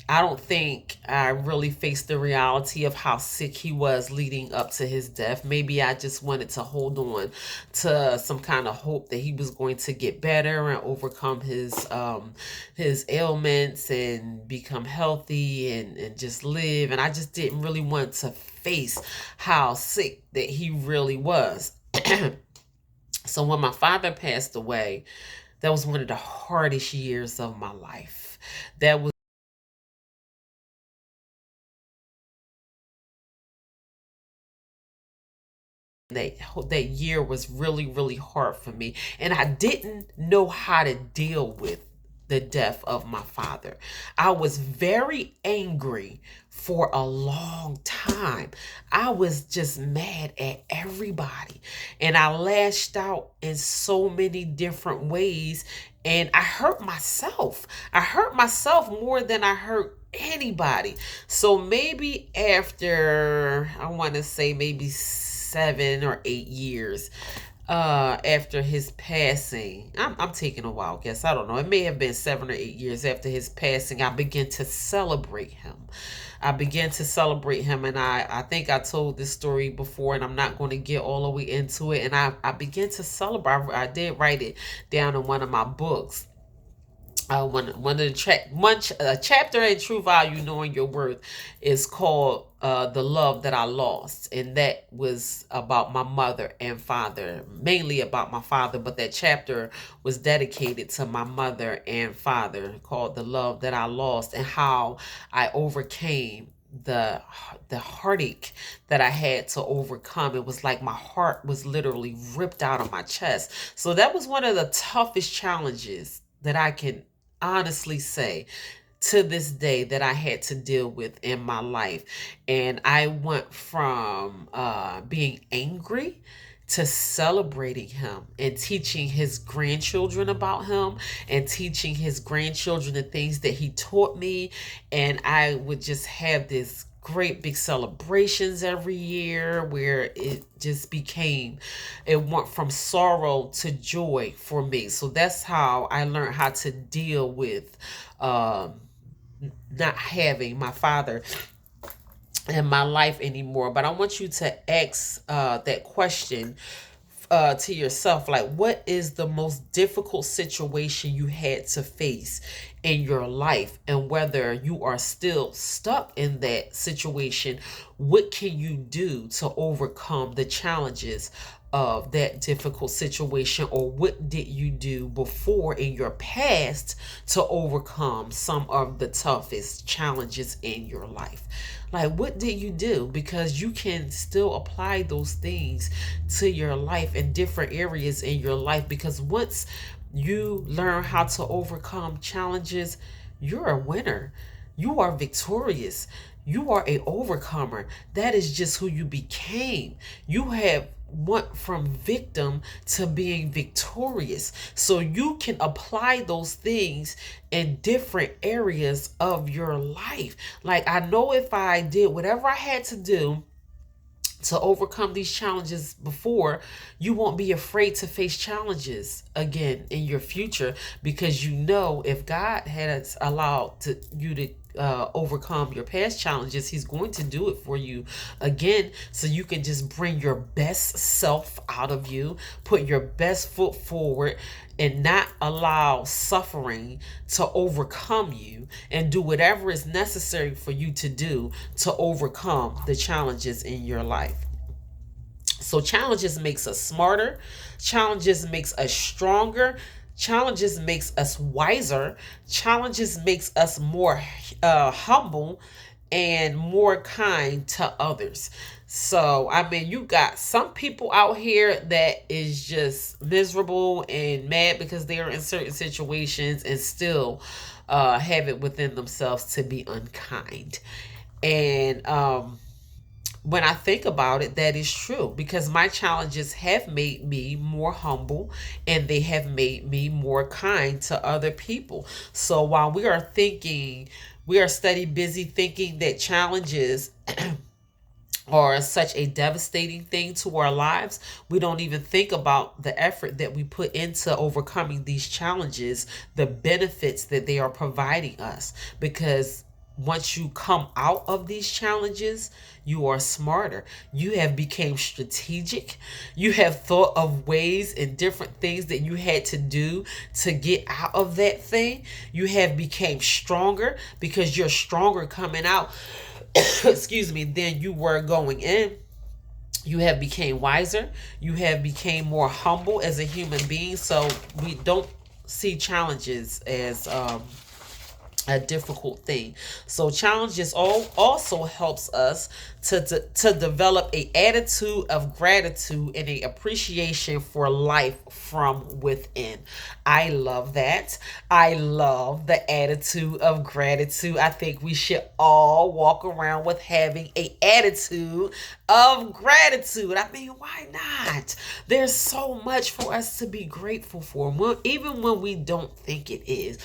I don't think I really faced the reality of how sick he was leading up to his death. Maybe I just wanted to hold on to some kind of hope that he was going to get better and overcome his ailments and become healthy and just live. And I just didn't really want to face how sick that he really was. So when my father passed away, that was one of the hardest years of my life. That was that that year was really hard for me, and I didn't know how to deal with the death of my father. I was very angry for a long time. I was just mad at everybody, and I lashed out in so many different ways, and I hurt myself. I hurt myself more than I hurt anybody. So maybe after, I want to say maybe 7 or 8 years after his passing, I'm taking a wild guess, I don't know, it may have been 7 or 8 years after his passing, I began to celebrate him. I began to celebrate him, and I think I told this story before, and I'm not going to get all the way into it. And I began to celebrate. I did write it down in one of my books. One of the chapter in True Value, Knowing Your Worth, is called The Love That I Lost. And that was about my mother and father, mainly about my father, but that chapter was dedicated to my mother and father, called The Love That I Lost, and how I overcame the heartache that I had to overcome. It was like my heart was literally ripped out of my chest. So that was one of the toughest challenges that I can honestly say to this day that I had to deal with in my life. And I went from being angry to celebrating him and teaching his grandchildren about him and teaching his grandchildren the things that he taught me. And I would just have this great big celebrations every year where it just became, it went from sorrow to joy for me. So that's how I learned how to deal with not having my father in my life anymore. But I want you to ask that question to yourself, like, what is the most difficult situation you had to face in your life? And whether you are still stuck in that situation, what can you do to overcome the challenges of that difficult situation? Or what did you do before in your past to overcome some of the toughest challenges in your life? Like, what did you do? Because you can still apply those things to your life in different areas in your life. Because once you learn how to overcome challenges, you're a winner. You are victorious. You are a overcomer. That is just who you became. You have went from victim to being victorious. So you can apply those things in different areas of your life. Like, I know if I did whatever I had to do to overcome these challenges before, you won't be afraid to face challenges again in your future, because you know if God has allowed you to overcome your past challenges, he's going to do it for you again, so you can just bring your best self out of you, put your best foot forward, and not allow suffering to overcome you, and do whatever is necessary for you to do to overcome the challenges in your life. So challenges makes us smarter, challenges makes us stronger, challenges makes us wiser, challenges makes us more humble and more kind to others. So, I mean, you got some people out here that is just miserable and mad because they are in certain situations and still have it within themselves to be unkind. And when I think about it, that is true because my challenges have made me more humble and they have made me more kind to other people. So while we are steady busy thinking that challenges are such a devastating thing to our lives, we don't even think about the effort that we put into overcoming these challenges, the benefits that they are providing us. Because once you come out of these challenges, you are smarter. You have become strategic. You have thought of ways and different things that you had to do to get out of that thing. You have become stronger because you're stronger coming out excuse me, than you were going in. You have became wiser. You have became more humble as a human being. So we don't see challenges as a difficult thing. So challenges also helps us to develop a attitude of gratitude and a appreciation for life from within. I love that. I love the attitude of gratitude. I think we should all walk around with having a attitude of gratitude. I mean, why not? There's so much for us to be grateful for, even when we don't think it is.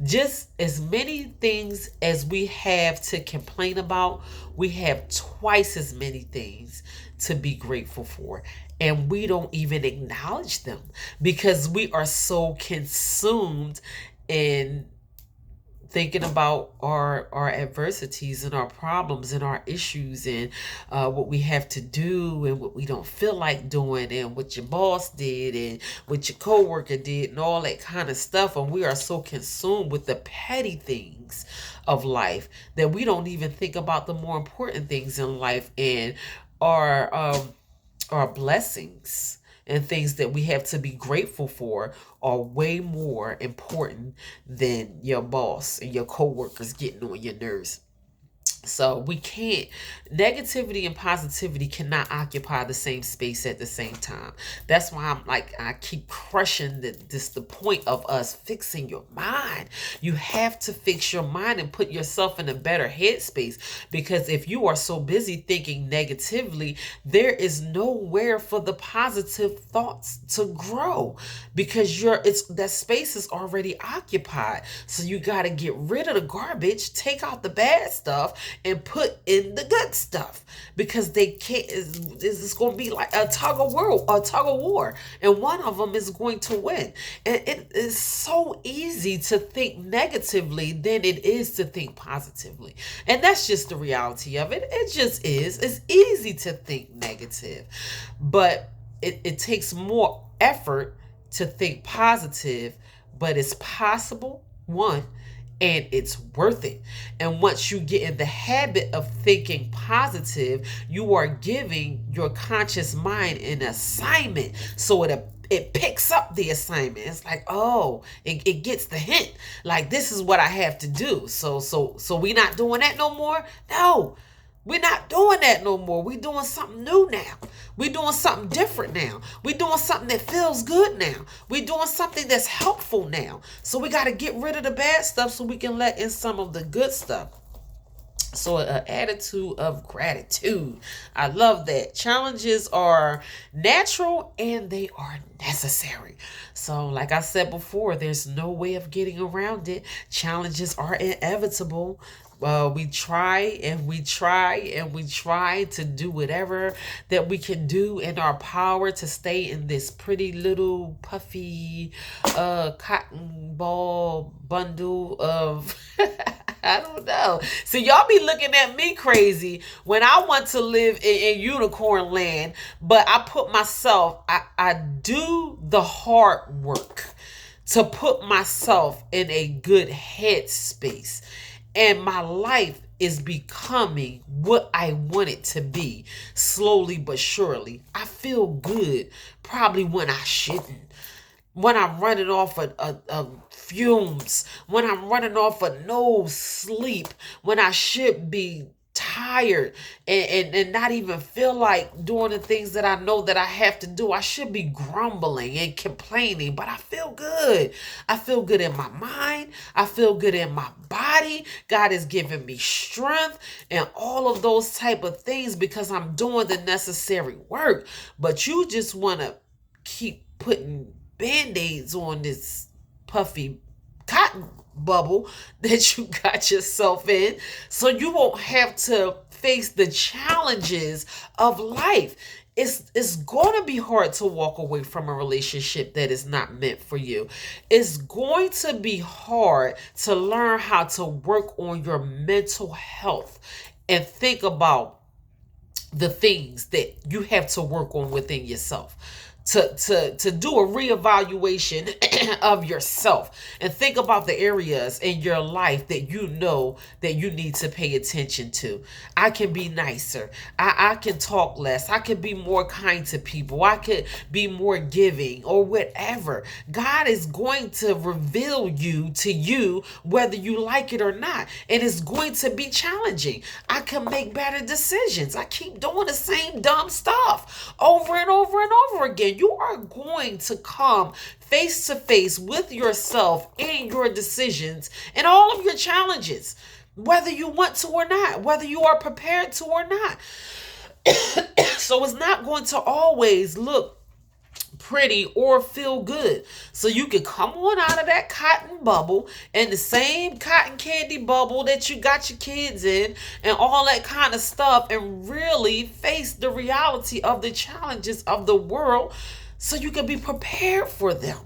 Just as many things as we have to complain about, we have twice as many things to be grateful for. And we don't even acknowledge them because we are so consumed in thinking about our adversities and our problems and our issues and what we have to do and what we don't feel like doing and what your boss did and what your coworker did and all that kind of stuff. And we are so consumed with the petty things of life that we don't even think about the more important things in life and our blessings and things that we have to be grateful for are way more important than your boss and your coworkers getting on your nerves. So we can't, negativity and positivity cannot occupy the same space at the same time. That's why I'm like, I keep crushing the point of us fixing your mind. You have to fix your mind and put yourself in a better headspace, because if you are so busy thinking negatively, there is nowhere for the positive thoughts to grow, because that space is already occupied. So you got to get rid of the garbage, take out the bad stuff, and put in the good stuff, because they can't. It's going to be like a tug of war, and one of them is going to win. And it is so easy to think negatively than it is to think positively, and that's just the reality of it. It just is. It's easy to think negative, but it takes more effort to think positive, but it's possible. One, and it's worth it. And once you get in the habit of thinking positive, you are giving your conscious mind an assignment. So it picks up the assignment. It's like, oh, it gets the hint. Like, this is what I have to do. So we not doing that no more? No. We're not doing that no more. We're doing something new now. We're doing something different now. We're doing something that feels good now. We're doing something that's helpful now. So we got to get rid of the bad stuff so we can let in some of the good stuff. So an attitude of gratitude. I love that. Challenges are natural and they are necessary. So like I said before, there's no way of getting around it. Challenges are inevitable. We try and we try and we try to do whatever that we can do in our power to stay in this pretty little puffy cotton ball bundle of I don't know. So y'all be looking at me crazy when I want to live in unicorn land, but I put myself, I do the hard work to put myself in a good headspace. And my life is becoming what I want it to be, slowly but surely. I feel good, probably when I shouldn't. When I'm running off of fumes, when I'm running off of no sleep, when I should be tired and not even feel like doing the things that I know that I have to do. I should be grumbling and complaining, but I feel good. I feel good in my mind. I feel good in my body. God is giving me strength and all of those type of things because I'm doing the necessary work. But you just want to keep putting band-aids on this puffy cotton bubble that you got yourself in so you won't have to face the challenges of life. It's going to be hard to walk away from a relationship that is not meant for you. It's going to be hard to learn how to work on your mental health and think about the things that you have to work on within yourself, to do a reevaluation of yourself and think about the areas in your life that you know that you need to pay attention to. I can be nicer. I can talk less. I can be more kind to people. I could be more giving or whatever. God is going to reveal you to you whether you like it or not. And it's going to be challenging. I can make better decisions. I keep doing the same dumb stuff over and over and over again. You are going to come face to face with yourself and your decisions and all of your challenges, whether you want to or not, whether you are prepared to or not. So it's not going to always look pretty or feel good. So you can come on out of that cotton bubble and the same cotton candy bubble that you got your kids in and all that kind of stuff and really face the reality of the challenges of the world so you can be prepared for them.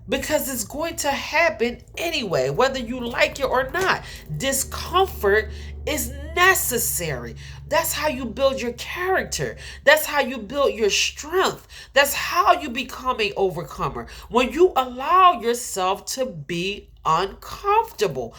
Because it's going to happen anyway, whether you like it or not. Discomfort is necessary. That's how you build your character. That's how you build your strength. That's how you become an overcomer. When you allow yourself to be uncomfortable.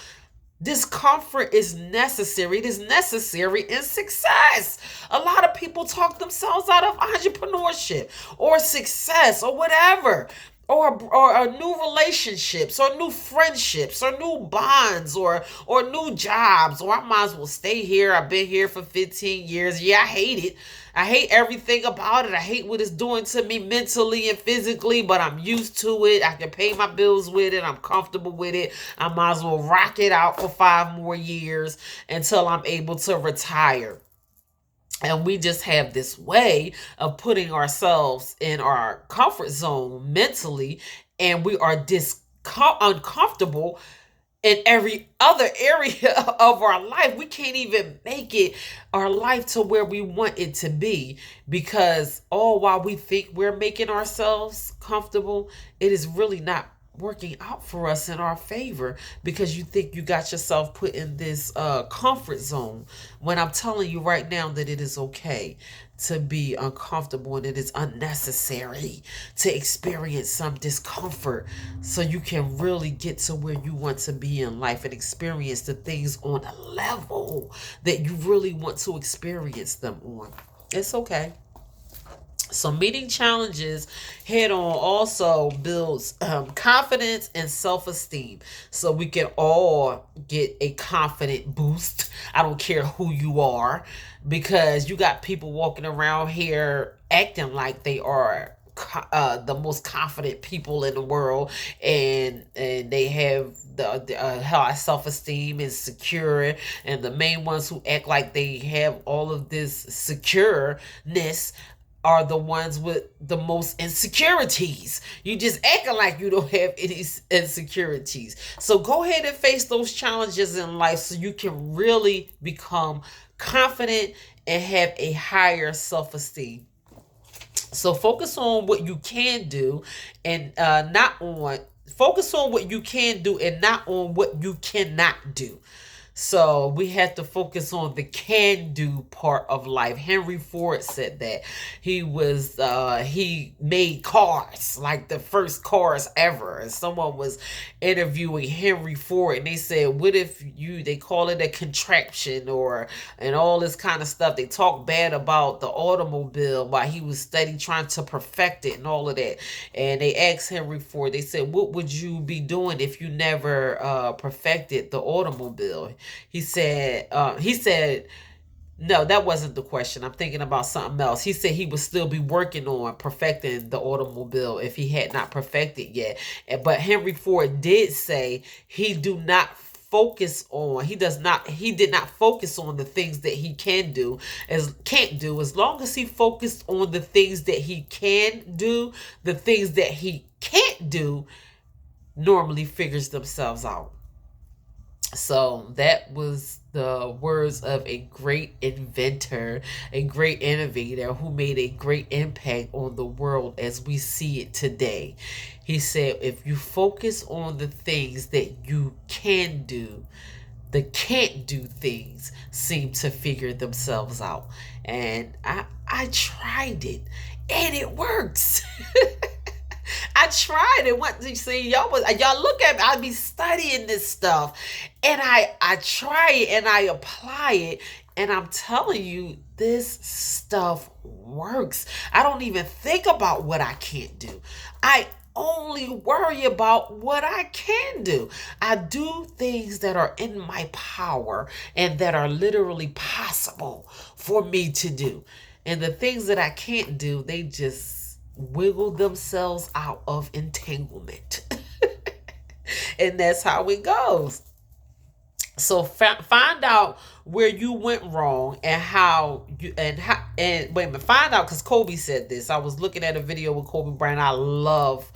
Discomfort is necessary. It is necessary in success. A lot of people talk themselves out of entrepreneurship or success or whatever. Or new relationships or new friendships or new bonds or new jobs, or I might as well stay here. I've been here for 15 years. Yeah, I hate it. I hate everything about it. I hate what it's doing to me mentally and physically, but I'm used to it. I can pay my bills with it. I'm comfortable with it. I might as well rock it out for 5 more years until I'm able to retire. And we just have this way of putting ourselves in our comfort zone mentally, and we are uncomfortable in every other area of our life. We can't even make it our life to where we want it to be because all while we think we're making ourselves comfortable, it is really not working out for us in our favor because you think you got yourself put in this comfort zone, when I'm telling you right now that it is okay to be uncomfortable and it is unnecessary to experience some discomfort so you can really get to where you want to be in life and experience the things on a level that you really want to experience them on. It's okay. So meeting challenges head on also builds confidence and self-esteem. So we can all get a confident boost. I don't care who you are, because you got people walking around here acting like they are the most confident people in the world, and they have the high self-esteem and secure, and the main ones who act like they have all of this secureness are the ones with the most insecurities. You just acting like you don't have any insecurities. So go ahead and face those challenges in life so you can really become confident and have a higher self-esteem. So focus on what you can do and not on focus on what you can do and not on what you cannot do. So we have to focus on the can-do part of life. Henry Ford said that. He made cars, like the first cars ever. And someone was interviewing Henry Ford, and they said, what if they call it a contraption and all this kind of stuff. They talk bad about the automobile while he was studying, trying to perfect it and all of that. And they asked Henry Ford, they said, what would you be doing if you never perfected the automobile? He said, No, that wasn't the question. I'm thinking about something else. He said he would still be working on perfecting the automobile if he had not perfected yet. But Henry Ford did say he do not focus on he did not focus on the things that he can't do. As long as he focused on the things that he can do, the things that he can't do normally figures themselves out. So that was the words of a great inventor, a great innovator who made a great impact on the world as we see it today. He said, if you focus on the things that you can do, the can't do things seem to figure themselves out. And I tried it and it works. I tried it. What you see, y'all look at me. I be studying this stuff, and I try it and I apply it, and I'm telling you, this stuff works. I don't even think about what I can't do. I only worry about what I can do. I do things that are in my power and that are literally possible for me to do. And the things that I can't do, they just wiggle themselves out of entanglement. And that's how it goes. So find out where you went wrong and wait a minute, find out, because Kobe said this. I was looking at a video with Kobe Bryant. I love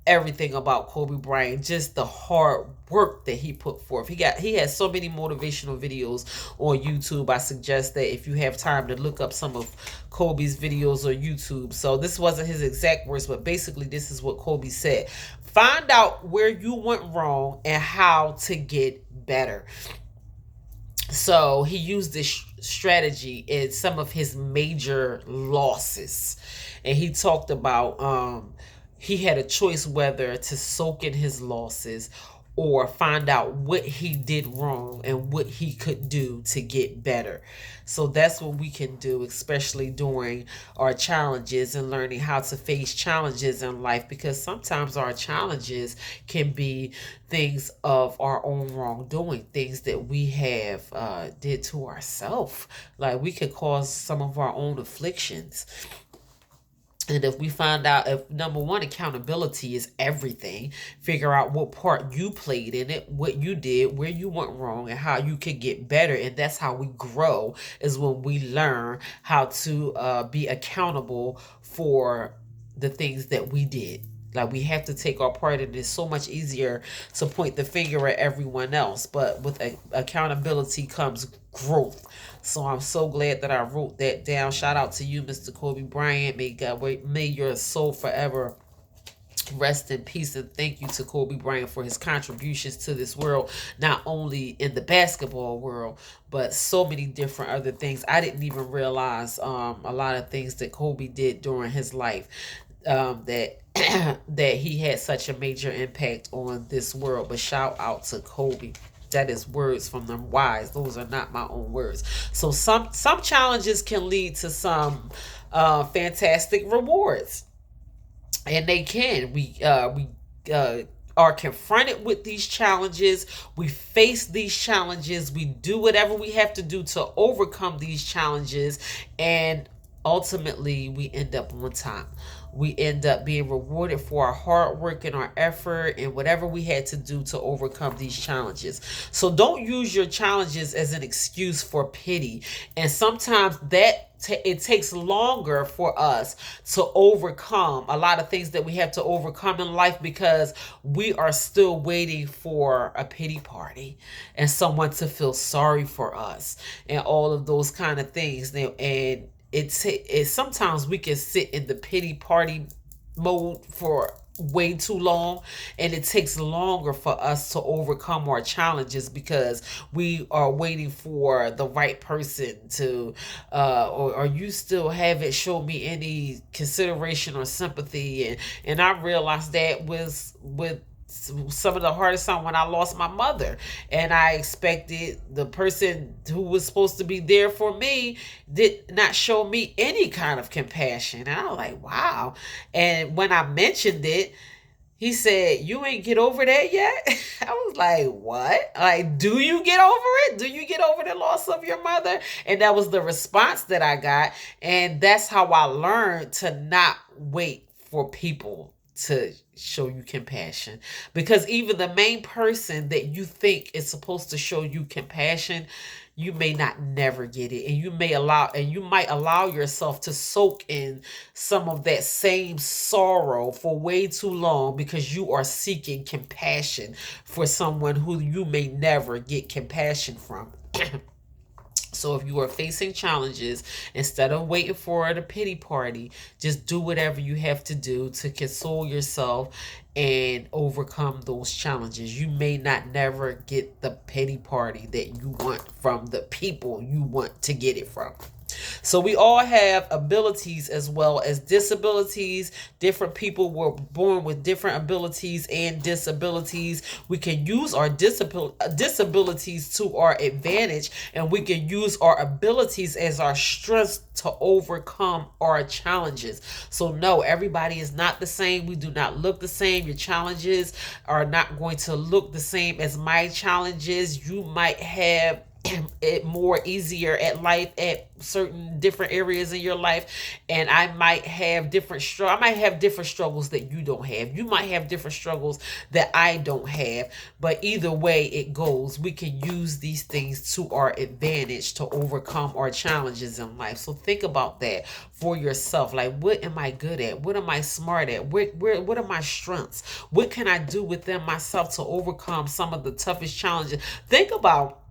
everything about Kobe Bryant, just the hard work that he put forth. He has so many motivational videos on YouTube. I suggest that if you have time to look up some of Kobe's videos on YouTube. So this wasn't his exact words, but basically this is what Kobe said. Find out where you went wrong and how to get better. So he used this strategy in some of his major losses. And he talked about he had a choice whether to soak in his losses or find out what he did wrong and what he could do to get better. So that's what we can do, especially during our challenges and learning how to face challenges in life, because sometimes our challenges can be things of our own wrongdoing, things that we have did to ourselves. Like we could cause some of our own afflictions. And if we find out, if number one, accountability is everything, figure out what part you played in it, what you did, where you went wrong, and how you could get better. And that's how we grow, is when we learn how to be accountable for the things that we did. Like we have to take our part in it. It's so much easier to point the finger at everyone else. But with accountability comes growth. So I'm so glad that I wrote that down. Shout out to you, Mr. Kobe Bryant. May your soul forever rest in peace, and thank you to Kobe Bryant for his contributions to this world, not only in the basketball world, but so many different other things. I didn't even realize a lot of things that Kobe did during his life, that that he had such a major impact on this world. But shout out to Kobe. That is words from them wise. Those are not my own words. So some challenges can lead to some fantastic rewards, and they can. We are confronted with these challenges. We face these challenges. We do whatever we have to do to overcome these challenges, and ultimately we end up on top. We end up being rewarded for our hard work and our effort and whatever we had to do to overcome these challenges. So don't use your challenges as an excuse for pity. And sometimes it takes longer for us to overcome a lot of things that we have to overcome in life, because we are still waiting for a pity party and someone to feel sorry for us and all of those kind of things. And it's sometimes we can sit in the pity party mode for way too long, and it takes longer for us to overcome our challenges because we are waiting for the right person to or you still haven't shown me any consideration or sympathy. And I realized that was with some of the hardest time when I lost my mother, and I expected the person who was supposed to be there for me did not show me any kind of compassion. And I was like, wow. And when I mentioned it, He said, "You ain't get over that yet?" I was like, "What? Like, do you get over it? Do you get over the loss of your mother?" And that was the response that I got. And that's how I learned to not wait for people to show you compassion. Because even the main person that you think is supposed to show you compassion, you may not never get it. And you might allow yourself to soak in some of that same sorrow for way too long because you are seeking compassion for someone who you may never get compassion from. So if you are facing challenges, instead of waiting for the pity party, just do whatever you have to do to console yourself and overcome those challenges. You may not never get the pity party that you want from the people you want to get it from. So we all have abilities as well as disabilities. Different people were born with different abilities and disabilities. We can use our disabilities to our advantage, and we can use our abilities as our strengths to overcome our challenges. So no, everybody is not the same. We do not look the same. Your challenges are not going to look the same as my challenges. You might have it more easier at life at certain different areas in your life, and I might have different struggles that you don't have. You might have different struggles that I don't have, but either way it goes, we can use these things to our advantage to overcome our challenges in life. So think about that for yourself. Like, what am I good at? What am I smart at? What are my strengths? What can I do within myself to overcome some of the toughest challenges? Think about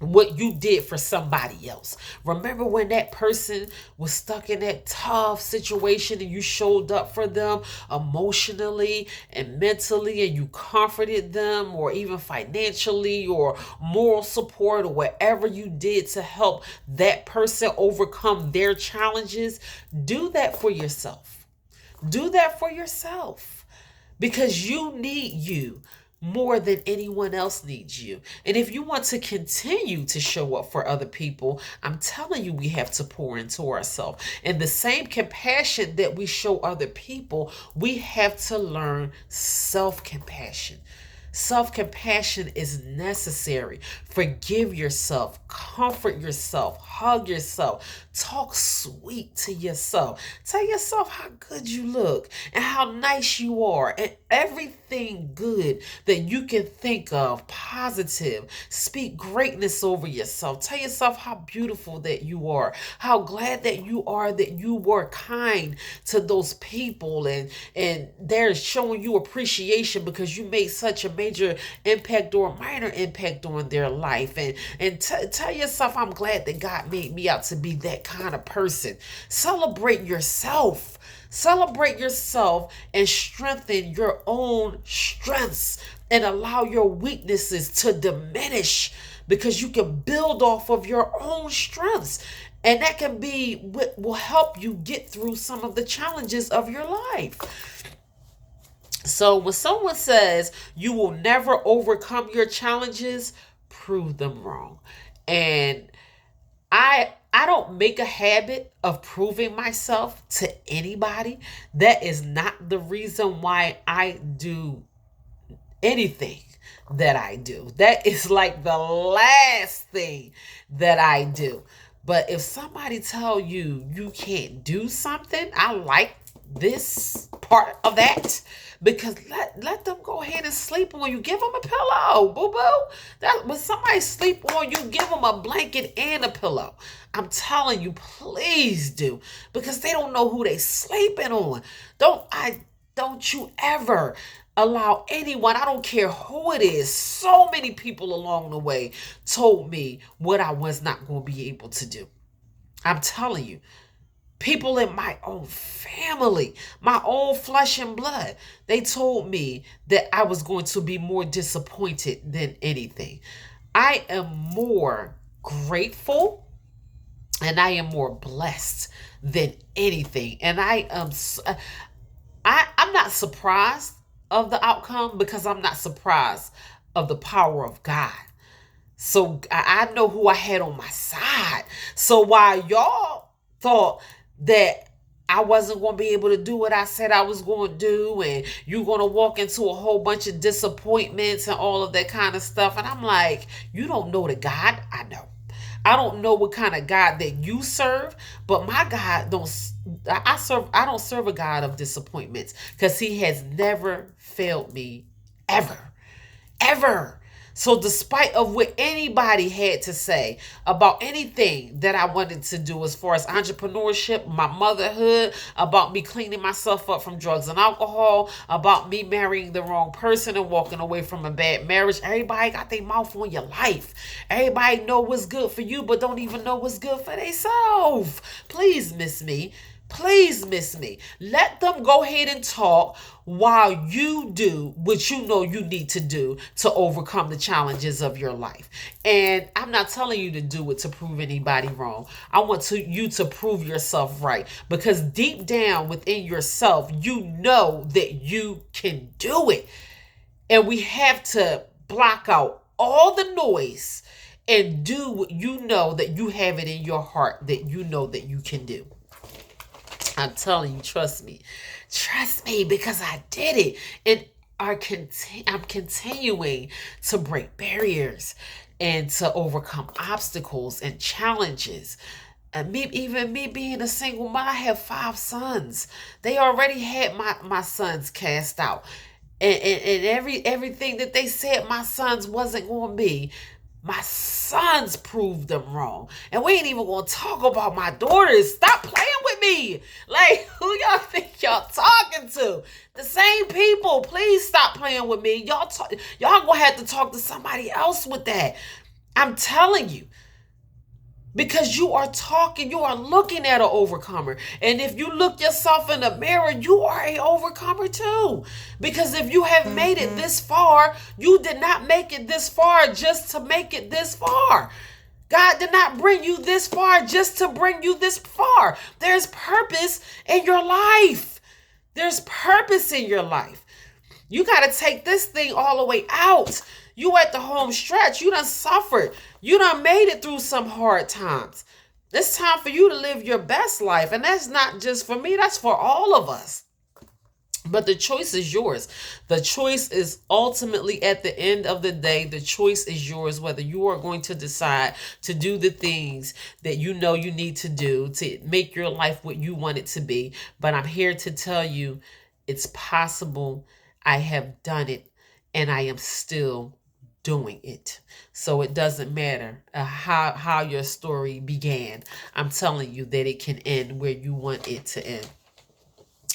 what you did for somebody else. Remember when that person was stuck in that tough situation and you showed up for them emotionally and mentally, and you comforted them, or even financially or moral support, or whatever you did to help that person overcome their challenges? Do that for yourself. Do that for yourself, because you need you more than anyone else needs you. And if you want to continue to show up for other people, I'm telling you, we have to pour into ourselves. And the same compassion that we show other people, we have to learn self-compassion. Self compassion is necessary. Forgive yourself, comfort yourself, hug yourself, talk sweet to yourself. Tell yourself how good you look and how nice you are, and everything good that you can think of, positive. Speak greatness over yourself. Tell yourself how beautiful that you are, how glad that you are that you were kind to those people, and they're showing you appreciation because you made such a major impact or minor impact on their life. And tell yourself, I'm glad that God made me out to be that kind of person. Celebrate yourself. Celebrate yourself and strengthen your own strengths, and allow your weaknesses to diminish, because you can build off of your own strengths. And that can be what will help you get through some of the challenges of your life. So when someone says you will never overcome your challenges, prove them wrong. And I don't make a habit of proving myself to anybody. That is not the reason why I do anything that I do. That is like the last thing that I do. But if somebody tell you you can't do something, I like this part of that, because let them go ahead and sleep on you. Give them a pillow, boo boo. That when somebody sleep on you, give them a blanket and a pillow. I'm telling you, please do, because they don't know who they sleeping on. Don't you ever allow anyone, I don't care who it is. So many people along the way told me what I was not going to be able to do. I'm telling you, people in my own family, my own flesh and blood, they told me that I was going to be more disappointed than anything. I am more grateful and I am more blessed than anything. And I'm not surprised of the outcome, because I'm not surprised of the power of God. So I know who I had on my side. So while y'all thought that I wasn't going to be able to do what I said I was going to do, and you're going to walk into a whole bunch of disappointments and all of that kind of stuff. And I'm like, you don't know the God I know. I don't know what kind of God that you serve, but my God don't. I don't serve a God of disappointments, because He has never failed me, ever, ever. So despite of what anybody had to say about anything that I wanted to do as far as entrepreneurship, my motherhood, about me cleaning myself up from drugs and alcohol, about me marrying the wrong person and walking away from a bad marriage, everybody got their mouth on your life. Everybody know what's good for you, but don't even know what's good for themselves. Please miss me. Please miss me. Let them go ahead and talk while you do what you know you need to do to overcome the challenges of your life. And I'm not telling you to do it to prove anybody wrong. I want you to prove yourself right, because deep down within yourself, you know that you can do it. And we have to block out all the noise and do what you know that you have it in your heart that you know that you can do. I'm telling you, trust me. Trust me, because I did it. And I'm continuing to break barriers and to overcome obstacles and challenges. And even me being a single mom, I have 5 sons. They already had my sons cast out. And everything that they said my sons wasn't going to be, my sons proved them wrong. And we ain't even gonna talk about my daughters. Stop playing with me. Like, who y'all think y'all talking to? The same people. Please stop playing with me. Y'all gonna have to talk to somebody else with that. I'm telling you. Because you are looking at an overcomer. And if you look yourself in the mirror, you are an overcomer too. Because if you have made it this far, you did not make it this far just to make it this far. God did not bring you this far just to bring you this far. There's purpose in your life. There's purpose in your life. You got to take this thing all the way out. You at the home stretch. You done suffered. You done made it through some hard times. It's time for you to live your best life. And that's not just for me. That's for all of us. But the choice is yours. The choice is ultimately, at the end of the day, the choice is yours, whether you are going to decide to do the things that you know you need to do to make your life what you want it to be. But I'm here to tell you it's possible. I have done it, and I am still doing it. So it doesn't matter how your story began. I'm telling you that it can end where you want it to end.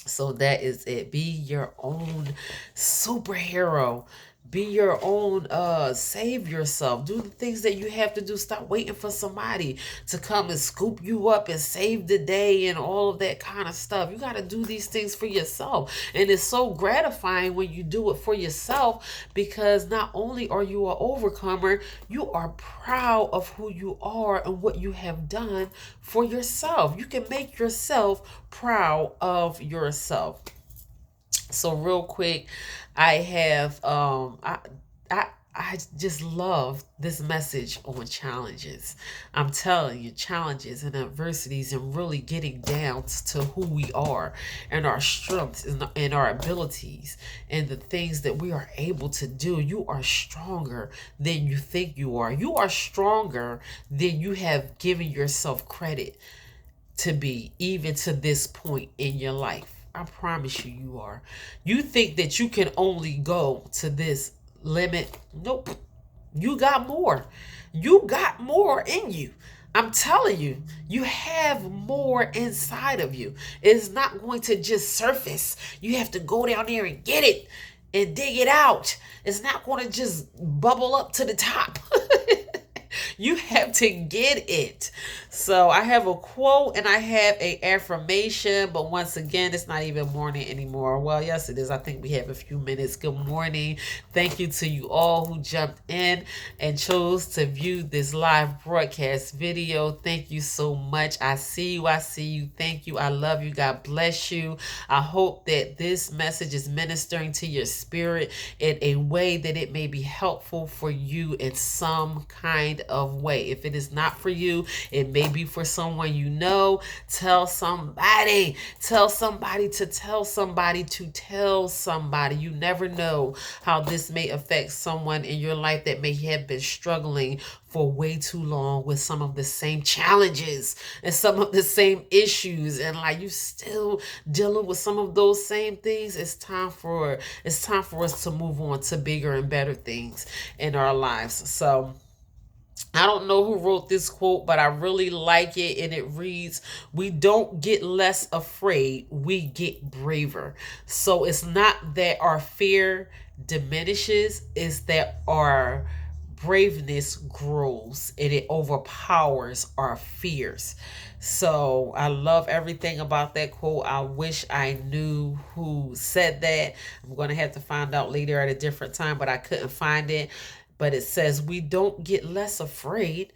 So that is it. Be your own superhero. Be your own, save yourself. Do the things that you have to do. Stop waiting for somebody to come and scoop you up and save the day and all of that kind of stuff. You got to do these things for yourself. And it's so gratifying when you do it for yourself, because not only are you an overcomer, you are proud of who you are and what you have done for yourself. You can make yourself proud of yourself. So real quick, I have I just love this message on challenges. I'm telling you, challenges and adversities, and really getting down to who we are and our strengths and our abilities and the things that we are able to do. You are stronger than you think you are. You are stronger than you have given yourself credit to be, even to this point in your life. I promise you, you are. You think that you can only go to this limit. Nope. You got more. You got more in you. I'm telling you, you have more inside of you. It's not going to just surface. You have to go down there and get it and dig it out. It's not going to just bubble up to the top. You have to get it. So I have a quote and I have a affirmation, but once again, it's not even morning anymore. Well, yes, it is. I think we have a few minutes. Good morning. Thank you to you all who jumped in and chose to view this live broadcast video. Thank you so much. I see you. I see you. Thank you. I love you. God bless you. I hope that this message is ministering to your spirit in a way that it may be helpful for you in some kind of way. If it is not for you, it may maybe for someone you know. Tell somebody. Tell somebody to tell somebody to tell somebody. You never know how this may affect someone in your life that may have been struggling for way too long with some of the same challenges and some of the same issues, and like you still dealing with some of those same things. It's time for us to move on to bigger and better things in our lives. So I don't know who wrote this quote, but I really like it. And it reads, "We don't get less afraid, we get braver." So it's not that our fear diminishes, it's that our braveness grows and it overpowers our fears. So I love everything about that quote. I wish I knew who said that. I'm going to have to find out later at a different time, but I couldn't find it. But it says, "We don't get less afraid,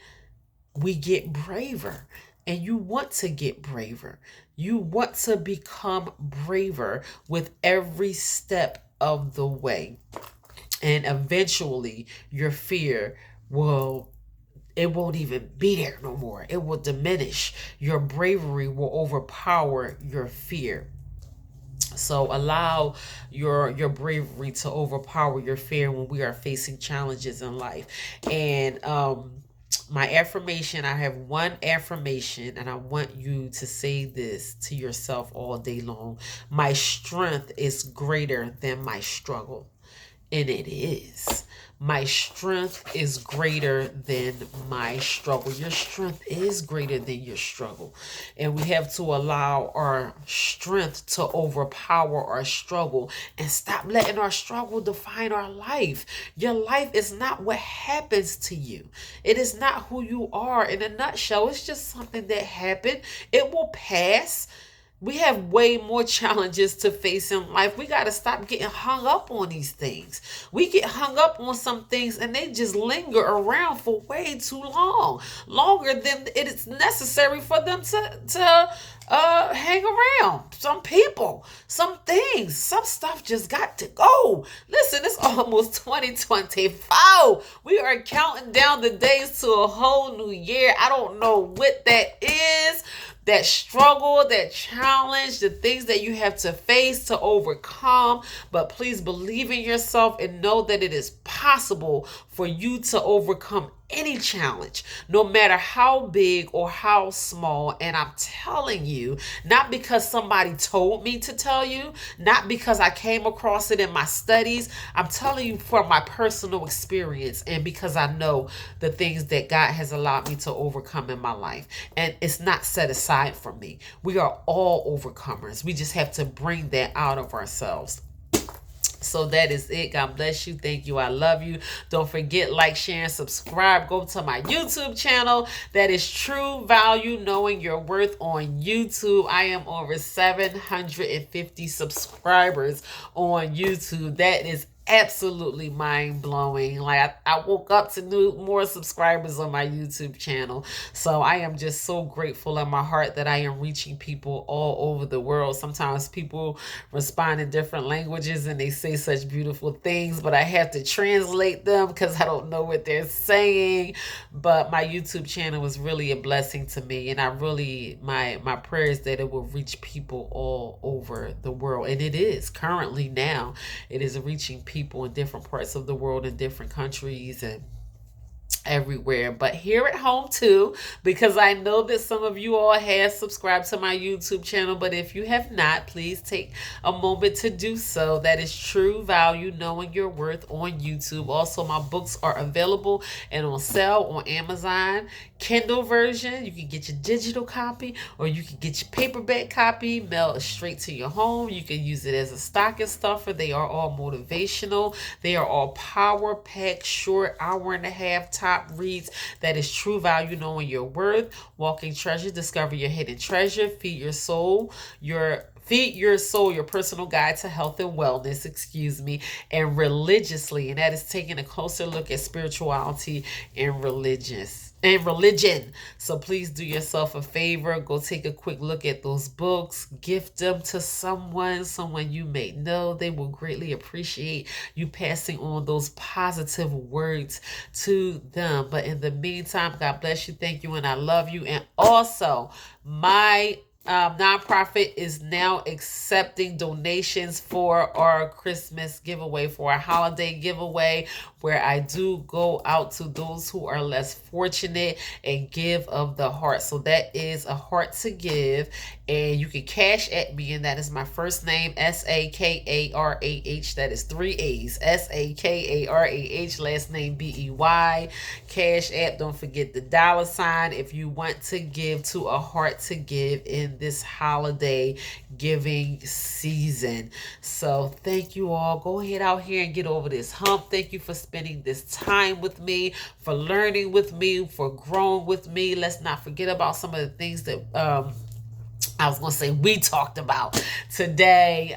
we get braver." And you want to get braver. You want to become braver with every step of the way. And eventually your fear will it won't even be there no more. It will diminish. Your bravery will overpower your fear. So allow your bravery to overpower your fear when we are facing challenges in life. And my affirmation, I have one affirmation, and I want you to say this to yourself all day long. My strength is greater than my struggle. And it is. My strength is greater than my struggle. Your strength is greater than your struggle. And we have to allow our strength to overpower our struggle and stop letting our struggle define our life. Your life is not what happens to you. It is not who you are. In a nutshell, it's just something that happened. It will pass. We have way more challenges to face in life. We got to stop getting hung up on these things. We get hung up on some things and they just linger around for way too long. Longer than it is necessary for them to hang around. Some people, some things, some stuff just got to go. Listen, it's almost 2024. We are counting down the days to a whole new year. I don't know what that is. That struggle, that challenge, the things that you have to face to overcome. But please believe in yourself and know that it is possible for you to overcome any challenge, no matter how big or how small. And I'm telling you, not because somebody told me to tell you, not because I came across it in my studies. I'm telling you from my personal experience and because I know the things that God has allowed me to overcome in my life. And it's not set aside from me. We are all overcomers. We just have to bring that out of ourselves. So that is it. God bless you. Thank you. I love you. Don't forget, like, share, and subscribe. Go to my YouTube channel. That is True Value Knowing Your Worth on YouTube. I am over 750 subscribers on YouTube. That is absolutely mind-blowing. Like I woke up to more subscribers on my YouTube channel. So I am just so grateful in my heart that I am reaching people all over the world. Sometimes people respond in different languages and they say such beautiful things, but I have to translate them because I don't know what they're saying. But my YouTube channel was really a blessing to me, and I really my prayer is that it will reach people all over the world. And it is currently now. It is reaching people in different parts of the world, in different countries and everywhere, but here at home too, because I know that some of you all have subscribed to my YouTube channel, but if you have not, please take a moment to do so. That is True Value Knowing Your Worth on YouTube. Also, my books are available and on sale on Amazon. Kindle version, you can get your digital copy, or you can get your paperback copy mailed straight to your home. You can use it as a stocking stuffer. They are all motivational. They are all power packed, short, hour and a half top reads. That is True Value Knowing Your Worth. Walking Treasure, Discover Your Hidden Treasure. Feed Your Soul, your personal guide to health and wellness, and Religiously, and that is taking a closer look at spirituality and religious. and religion. So please do yourself a favor. Go take a quick look at those books. Gift them to someone you may know. They will greatly appreciate you passing on those positive words to them. But in the meantime, God bless you. Thank you. And I love you. And also, my nonprofit is now accepting donations for our Christmas giveaway, for our holiday giveaway, where I do go out to those who are less fortunate and give of the heart. So that is a heart to give, and you can cash at me, and that is my first name, Sakarah. That is 3 A's, Sakarah. Last name Bey. Cash app. Don't forget the $sign if you want to give to a heart to give in this holiday giving season. So thank you all. Go ahead out here and get over this hump. Thank you for spending this time with me, for learning with me, for growing with me. Let's not forget about some of the things that I was going to say we talked about today.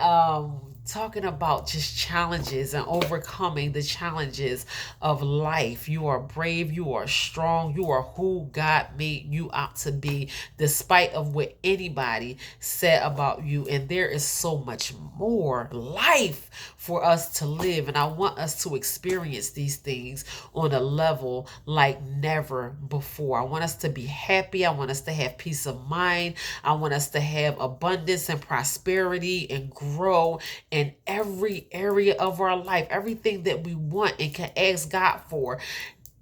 Talking about just challenges and overcoming the challenges of life. You are brave, you are strong, you are who God made you out to be, despite of what anybody said about you. And there is so much more life for us to live, and I want us to experience these things on a level like never before. I want us to be happy. I want us to have peace of mind. I want us to have abundance and prosperity and grow in every area of our life, everything that we want and can ask God for.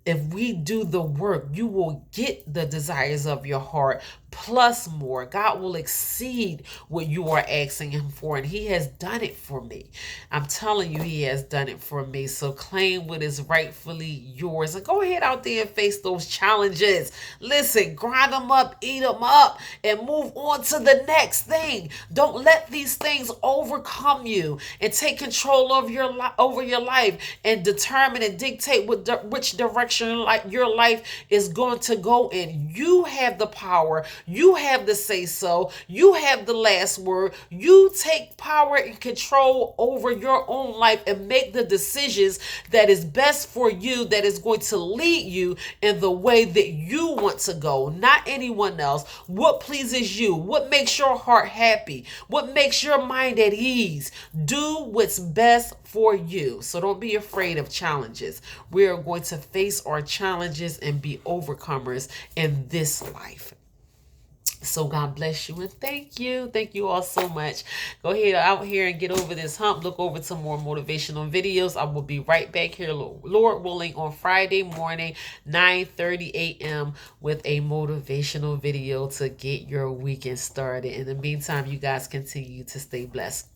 If we do the work, you will get the desires of your heart plus more. God will exceed what you are asking him for, and he has done it for me. I'm telling you, he has done it for me. So claim what is rightfully yours and go ahead out there and face those challenges. Listen, grind them up, eat them up, and move on to the next thing. Don't let these things overcome you and take control of over your life and determine and dictate which direction your life is going to go in. You have the power. You have the say so. You have the last word. You take power and control over your own life and make the decisions that is best for you, that is going to lead you in the way that you want to go, not anyone else. What pleases you? What makes your heart happy? What makes your mind at ease? Do what's best for you. So don't be afraid of challenges. We are going to face our challenges and be overcomers in this life. So God bless you and thank you. Thank you all so much. Go ahead out here and get over this hump. Look over some more motivational videos. I will be right back here, Lord willing, on Friday morning, 9:30 a.m. with a motivational video to get your weekend started. In the meantime, you guys continue to stay blessed.